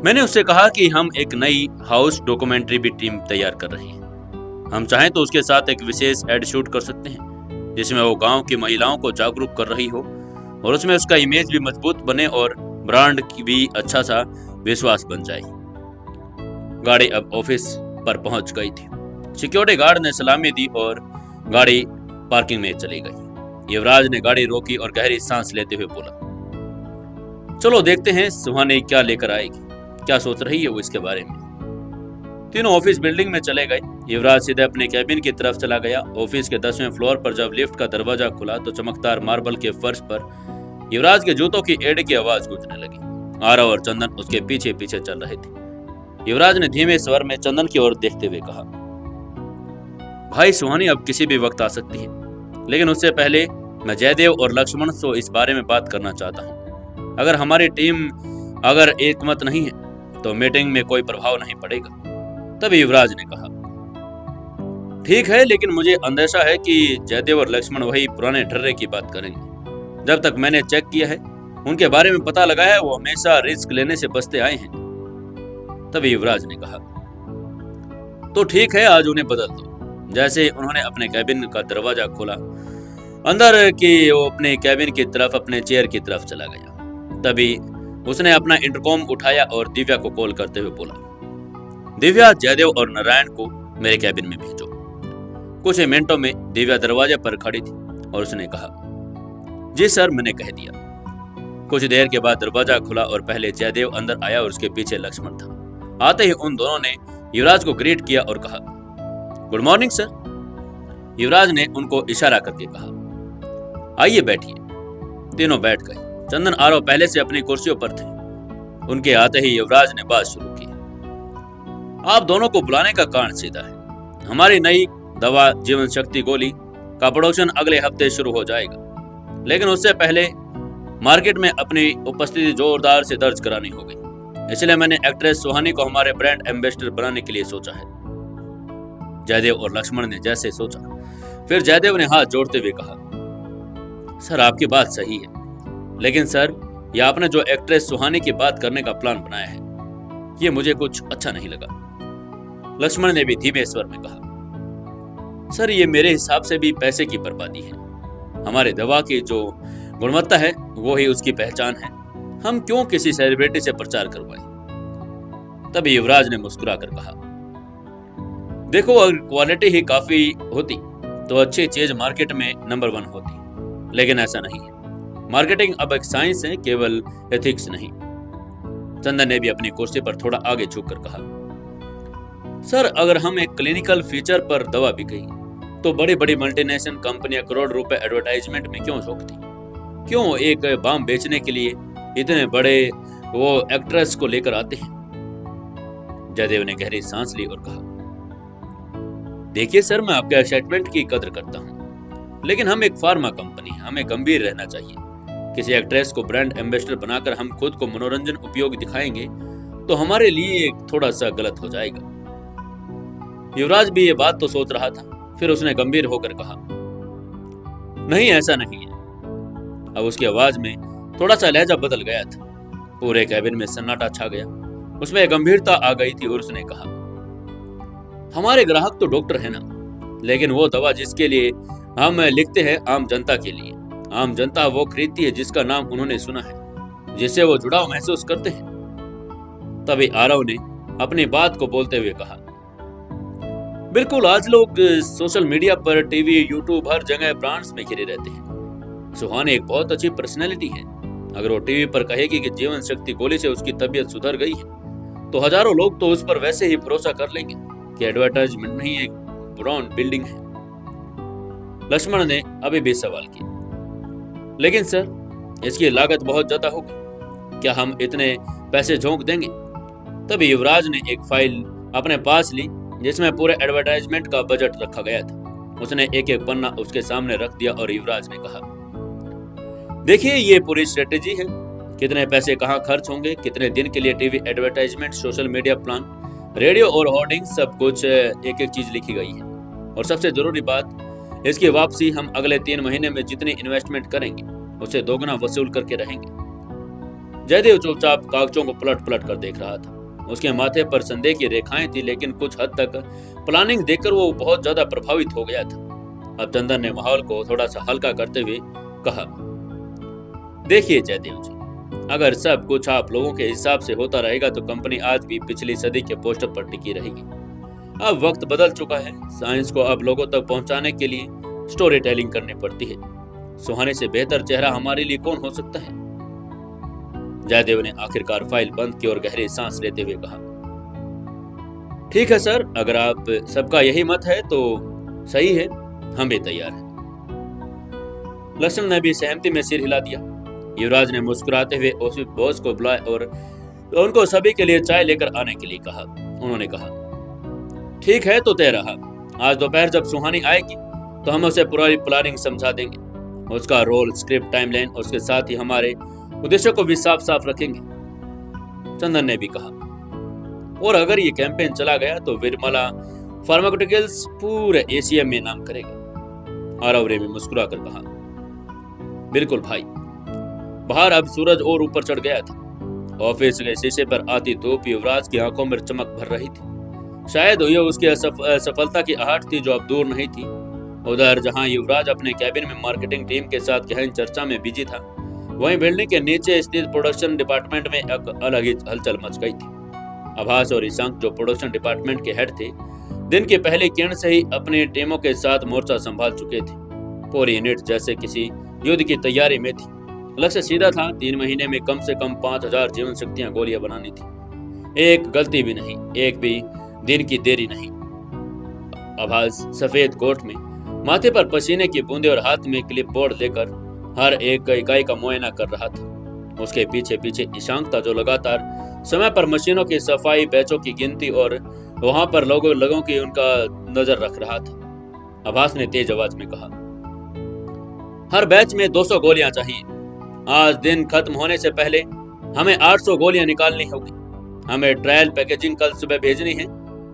S1: मैंने उससे कहा कि हम एक नई हाउस डॉक्यूमेंट्री भी टीम तैयार कर रहे हैं। हम चाहें तो उसके साथ एक विशेष एड शूट कर सकते हैं, जिसमें वो गांव की महिलाओं को जागरूक कर रही हो और उसमें उसका इमेज भी मजबूत बने और ब्रांड की भी अच्छा सा विश्वास बन जाए। गाड़ी अब ऑफिस पर पहुंच गई थी। सिक्योरिटी गार्ड ने सलामी दी और गाड़ी पार्किंग में चली गई। युवराज ने गाड़ी रोकी और गहरी सांस लेते हुए बोला, चलो देखते हैं सुहानी क्या लेकर आएगी, क्या सोच रही है वो इसके बारे में। तीनों ऑफिस बिल्डिंग में चले गए। युवराज सीधे अपने कैबिन की तरफ चला गया। ऑफिस के 10वें फ्लोर पर जब लिफ्ट का दरवाजा खुला तो चमकदार मार्बल के फर्श पर युवराज के जूतों की एड़ी की आवाज गूंजने लगी। आरव और चंदन उसके पीछे पीछे चल रहे थे। युवराज ने धीमे स्वर में चंदन की ओर देखते हुए कहा, भाई, सुहानी अब किसी भी वक्त आ सकती है, लेकिन उससे पहले मैं जयदेव और लक्ष्मण से इस बारे में बात करना चाहता हूँ। अगर हमारी टीम अगर एकमत नहीं है तो मीटिंग में कोई प्रभाव नहीं पड़ेगा। तभी युवराज ने कहा, ठीक है, लेकिन मुझे अंदेशा है कि जयदेव और लक्ष्मण वही पुराने ढर्रे की बात करेंगे। जब तक मैंने चेक किया है, उनके बारे में पता लगा है, वो हमेशा रिस्क लेने से बचते आए हैं। तभी युवराज ने कहा, तो ठीक है, आज उन्हें बदल दो। जैसे उन्होंने अपने कैबिन का दरवाजा खोला, अंदर की वो अपने कैबिन की तरफ, अपने चेयर की तरफ चला गया। तभी उसने अपना इंटरकॉम उठाया और दिव्या को कॉल करते हुए बोला, दिव्या, जयदेव और नारायण को मेरे कैबिन में भेजो। कुछ ही मिनटों में दिव्या दरवाजे पर खड़ी थी और उसने कहा, जी सर, मैंने कह दिया। कुछ देर के बाद दरवाजा खुला और पहले जयदेव अंदर आया और उसके पीछे लक्ष्मण था। आते ही उन दोनों ने युवराज को ग्रीट किया और कहा, गुड मॉर्निंग सर। युवराज ने उनको इशारा करके कहा, आइए बैठिए। तीनों बैठ गए। चंदन, आरव पहले से अपनी कुर्सियों पर थे। उनके आते ही युवराज ने बात शुरू की, आप दोनों को बुलाने का कारण सीधा है। हमारी नई दवा जीवन शक्ति गोली का प्रोडक्शन अगले हफ्ते शुरू हो जाएगा, लेकिन उससे पहले मार्केट में अपनी उपस्थिति जोरदार से दर्ज करानी होगी। इसलिए मैंने एक्ट्रेस सुहानी को हमारे ब्रांड एम्बेसडर बनाने के लिए सोचा है। जयदेव और लक्ष्मण ने जैसे सोचा, फिर जयदेव ने हाथ जोड़ते हुए कहा, सर, आपकी बात सही है, लेकिन सर, ये आपने जो एक्ट्रेस सुहानी की बात करने का प्लान बनाया है, ये मुझे कुछ अच्छा नहीं लगा। लक्ष्मण ने भी धीमे स्वर में कहा, सर, ये मेरे हिसाब से भी पैसे की बर्बादी है। हमारे दवा की जो गुणवत्ता है वो ही उसकी पहचान है। हम क्यों किसी सेलिब्रिटी से प्रचार करवाएं? तभी युवराज ने मुस्कुराकर कहा, देखो, अगर क्वालिटी ही काफी होती तो अच्छी चीज मार्केट में नंबर 1 होती, लेकिन ऐसा नहीं है। मार्केटिंग अब एक साइंस है, केवल एथिक्स नहीं। चंदन ने भी अपनी कुर्सी पर थोड़ा आगे झुककर कहा, सर, अगर हम एक क्लिनिकल फीचर पर दवा बिके तो बड़ी बड़ी मल्टीनेशनल कंपनियां करोड़ रुपए एडवर्टाइजमेंट में क्यों झोंकती? क्यों एक बाम बेचने के लिए इतने बड़े वो एक्ट्रेस को लेकर आते हैं? जयदेव ने गहरी सांस ली और कहा, देखिए सर, मैं आपके स्टेटमेंट की कदर करता हूं, लेकिन हम एक फार्मा कंपनी है, हमें गंभीर रहना चाहिए। किसी एक्ट्रेस को ब्रांड एम्बेसडर बनाकर हम खुद को मनोरंजन उपयोग दिखाएंगे तो हमारे लिए एक थोड़ा सा गलत हो जाएगा। युवराज भी ये बात तो सोच रहा था, फिर उसने गंभीर होकर कहा, नहीं, ऐसा नहीं है। अब उसकी आवाज में थोड़ा सा लहजा बदल गया था। पूरे कैबिन में सन्नाटा छा गया। उसमें गंभीरता आ गई थी और उसने कहा, हमारे ग्राहक तो डॉक्टर है ना, लेकिन वो दवा जिसके लिए हम लिखते हैं आम जनता के लिए। आम जनता वो खरीदती है जिसका नाम उन्होंने सुना है, जिससे वो जुड़ाव महसूस करते हैं। तभी आरव ने अपनी बात को बोलते हुए कहा, बिल्कुल, आज लोग सोशल मीडिया पर, टीवी, यूट्यूब, हर जगह ब्रांड्स में घिरे रहते हैं। सुहानी एक बहुत अच्छी पर्सनैलिटी है। अगर वो टीवी पर कहेगी कि जीवन शक्ति गोली से उसकी तबीयत सुधर गई है, तो हजारों लोग तो उस पर वैसे ही भरोसा कर लेंगे कि एडवर्टाइजमेंट नहीं, एक ब्रांड बिल्डिंग है। लक्ष्मण ने अभी भी सवाल किया, लेकिन सर, इसकी लागत बहुत ज्यादा होगी, क्या हम इतने पैसे झोंक देंगे? तभी युवराज ने एक फाइल अपने पास ली जिसमें पूरे एडवर्टाइजमेंट का बजट रखा गया था। उसने एक एक पन्ना उसके सामने रख दिया और युवराज ने कहा, देखिए, ये पूरी स्ट्रेटेजी है। कितने पैसे कहाँ खर्च होंगे, कितने दिन के लिए TV advertisement, social media plan, radio और होर्डिंग, सब कुछ एक एक चीज लिखी गई है। और सबसे जरूरी बात, इसकी वापसी हम अगले 3 महीने में जितनी इन्वेस्टमेंट करेंगे उसे दोगुना वसूल करके रहेंगे। जयदेव चुपचाप कागजों को पलट पलट कर देख रहा था। उसके माथे पर संदेह की रेखाएं थी, लेकिन कुछ हद तक प्लानिंग देखकर वो बहुत ज्यादा प्रभावित हो गया था। अब चंदन ने माहौल को थोड़ा सा हल्का करते हुए कहा, देखिए जयदेव जी, अगर सब कुछ आप लोगों के हिसाब से होता रहेगा तो कंपनी आज भी पिछली सदी के पोस्टर पर टिकी रहेगी। अब वक्त बदल चुका है। साइंस को अब लोगों तक पहुंचाने के लिए स्टोरी टेलिंग करनी पड़ती है। सुहाने से बेहतर चेहरा हमारे लिए कौन हो सकता है? जयदेव ने आखिरकार फाइल बंद की और गहरी सांस लेते हुए कहा, ठीक है सर, अगर आप सबका यही मत है तो सही है, हम भी तैयार हैं। लक्ष्मण ने भी सहमति में सिर हिला दिया। युवराज ने मुस्कुराते हुए ऑफिस बॉस को बुलाया और उनको सभी के लिए चाय लेकर आने के लिए कहा। उन्होंने कहा, ठीक है, तो तय रहा। आज दोपहर जब सुहानी आएगी तो हम उसे पूरी प्लानिंग समझा देंगे। उसका रोल, स्क्रिप्ट, टाइमलाइन, उसके साथ ही हमारे उद्देश्यों को भी साफ साफ रखेंगे। चंदन ने भी कहा, और अगर ये कैंपेन चला गया तो विरमला फार्मास्यूटिकल्स पूरे एशिया में नाम करेगा। आरव ने भी मुस्कुरा कर कहा, बिल्कुल भाई। बाहर अब सूरज और ऊपर चढ़ गया था। ऑफिस के शीशे पर आती धूप युवराज की आंखों में चमक भर रही थी। शायद ये उसकी सफलता की आहट थी जो अब दूर नहीं थी। उधर जहां युवराज अपने कैबिन में मार्केटिंग टीम के साथ गहन चर्चा में बिजी था, वहीं बिल्डिंग के नीचे स्थित प्रोडक्शन डिपार्टमेंट में एक अलग ही हलचल मच गई थी। आभास और ईशांक, जो प्रोडक्शन डिपार्टमेंट के हेड थे, दिन की पहली किरण से ही अपनी टीमों के साथ मोर्चा संभाल चुके थे। पूरी यूनिट जैसे किसी युद्ध की तैयारी में थी। लक्ष्य सीधा था, 3 महीने में कम से कम 5000 जीवन शक्तियां गोलियां बनानी थी। एक गलती भी नहीं, एक भी दिन की देरी नहीं। आभास सफेद कोट में, माथे पर पसीने की बूंदे और हाथ में क्लिप बोर्ड लेकर हर एक इकाई का मुआयना कर रहा था। उसके पीछे पीछे ईशांक था, जो लगातार समय पर मशीनों की सफाई, बैचों की गिनती और वहां पर लोगों की उनका नजर रख रहा था। आभास ने तेज आवाज में कहा, हर बैच में 200 गोलियां चाहिए। आज दिन खत्म होने से पहले हमें 800 गोलियां निकालनी होगी। हमें ट्रायल पैकेजिंग कल सुबह भेजनी है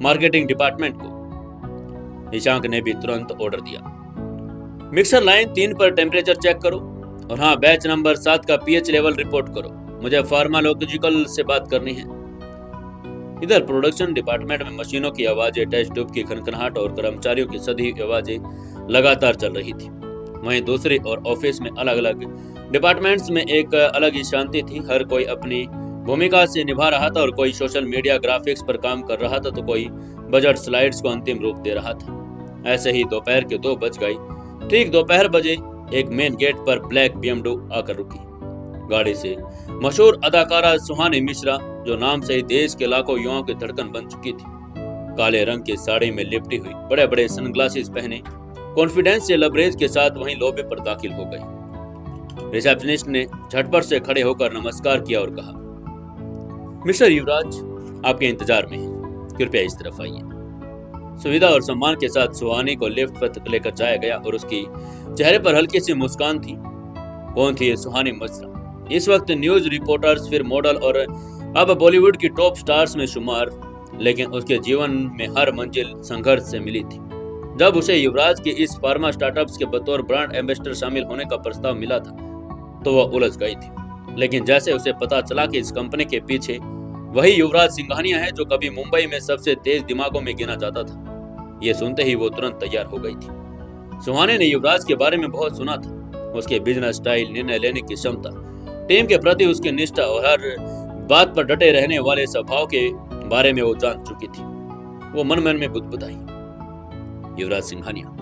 S1: मार्केटिंग डिपार्टमेंट को। ईशांक ने भी तुरंत ऑर्डर दिया, मिक्सर लाइन 3 पर टेम्परेचर चेक करो, और हाँ, बैच नंबर 7 का पीएच लेवल रिपोर्ट करो। मुझे फार्माकोलॉजिकल से बात करनी है। इधर प्रोडक्शन डिपार्टमेंट में मशीनों की आवाजें, टेस्ट ट्यूब की खनखनाहट और कर्मचारियों की सधी आवाजें लगातार चल रही थी। वहीं दूसरी ओर ऑफिस में अलग अलग डिपार्टमेंट्स में एक अलग ही शांति थी। हर कोई अपनी भूमिका से निभा रहा था, और कोई सोशल मीडिया ग्राफिक्स पर काम कर रहा था तो कोई बजट स्लाइड्स को अंतिम रूप दे रहा था। ऐसे ही दोपहर के 2 बज गए। ठीक दोपहर बजे एक मेन गेट पर ब्लैक BMW आकर रुकी। गाड़ी से मशहूर अदाकारा सुहानी मिश्रा, जो नाम से ही देश के लाखों युवाओं की धड़कन बन चुकी थी, काले रंग की साड़ी में लिपटी हुई, बड़े बड़े सनग्लासेस पहने, कॉन्फिडेंस से लबरेज के साथ वहीं लॉबी पर दाखिल हो गई। रिसेप्शनिस्ट ने झटपट से खड़े होकर नमस्कार किया और कहा, मिस्टर युवराज, आपके इंतजार में हैं, कृपया इस तरफ आइए। सुविधा और सम्मान के साथ सुहानी को लिफ्ट पर लेकर जाया गया और उसकी चेहरे पर हल्की सी मुस्कान थी। कौन थी ये सुहानी मिश्रा? इस वक्त न्यूज रिपोर्टर्स, फिर मॉडल और अब बॉलीवुड की टॉप स्टार्स में शुमार, लेकिन उसके जीवन में हर मंजिल संघर्ष से मिली थी। जब उसे युवराज के इस फार्मा स्टार्टअप्स के बतौर ब्रांड एम्बेसडर शामिल होने का प्रस्ताव मिला था तो वह उलझ गई थी। लेकिन जैसे उसे पता चला कि इस कंपनी के पीछे वही युवराज सिंघानिया है जो कभी मुंबई में सबसे तेज दिमागों में गिना जाता था, ये सुनते ही वो तुरंत तैयार हो गई थी। सुहानी ने युवराज के बारे में बहुत सुना था। उसके बिजनेस स्टाइल, निर्णय लेने की क्षमता, टीम के प्रति उसकी निष्ठा और हर बात पर डटे रहने वाले स्वभाव के बारे में वो जान चुकी थी। वो मन मन में बुदबुदाई, युवराज सिंघानिया,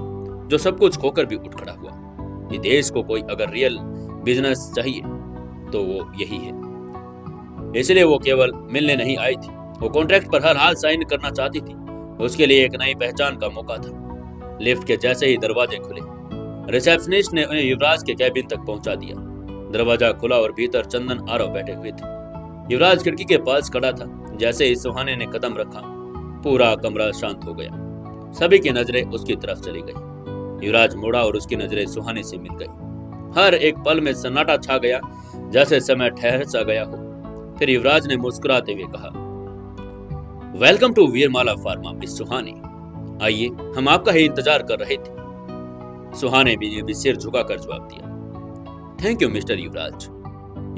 S1: जो सब कुछ खोकर भी उठ खड़ा हुआ। ये देश को कोई अगर रियल बिजनेस चाहिए तो वो यही है। इसलिए वो केवल मिलने नहीं आई थी, वो कॉन्ट्रैक्ट पर हर हाल साइन करना चाहती थी। उसके लिए एक नई पहचान का मौका था। लिफ्ट के जैसे ही दरवाजे खुले, रिसेप्शनिस्ट ने उन्हें युवराज के कैबिन तक पहुंचा दिया। दरवाजा खुला और भीतर चंदन आरव बैठे हुए थे। युवराज खिड़की के पास खड़ा था। जैसे ही सुहाने ने कदम रखा, पूरा कमरा शांत हो गया। सभी की नजरें उसकी तरफ चली गई। युवराज मुड़ा और उसकी नजरें सुहाने से मिल गई। हर एक पल में सन्नाटा छा गया, जैसे समय ठहर सा गया हो। फिर युवराज ने मुस्कुराते हुए कहा, वेलकम टू वीरमाला फार्मा मिस सुहानी। आइए, हम आपका ही इंतजार कर रहे थे। सुहाने भी सिर झुकाकर जवाब दिया, थैंक यू मिस्टर युवराज।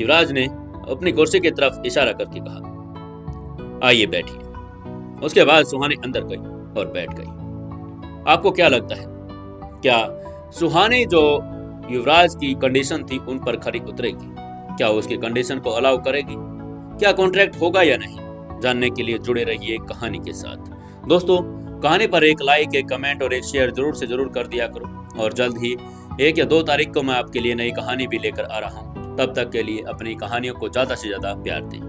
S1: युवराज ने अपनी कुर्सी की तरफ इशारा करके कहा, आइए बैठिए। उसके बाद सुहानी अंदर गई और बैठ गई। आपको क्या लगता है, क्या सुहानी जो युवराज की कंडीशन थी उन पर खरी उतरेगी? क्या उसकी कंडीशन को अलाउ करेगी? क्या कॉन्ट्रैक्ट होगा या नहीं? जानने के लिए जुड़े रहिए कहानी के साथ। दोस्तों, कहानी पर एक लाइक, एक कमेंट और एक शेयर जरूर से जरूर कर दिया करो। और जल्द ही 1 या 2 तारीख को मैं आपके लिए नई कहानी भी लेकर आ रहा हूँ। तब तक के लिए अपनी कहानियों को ज्यादा से ज्यादा प्यार दें।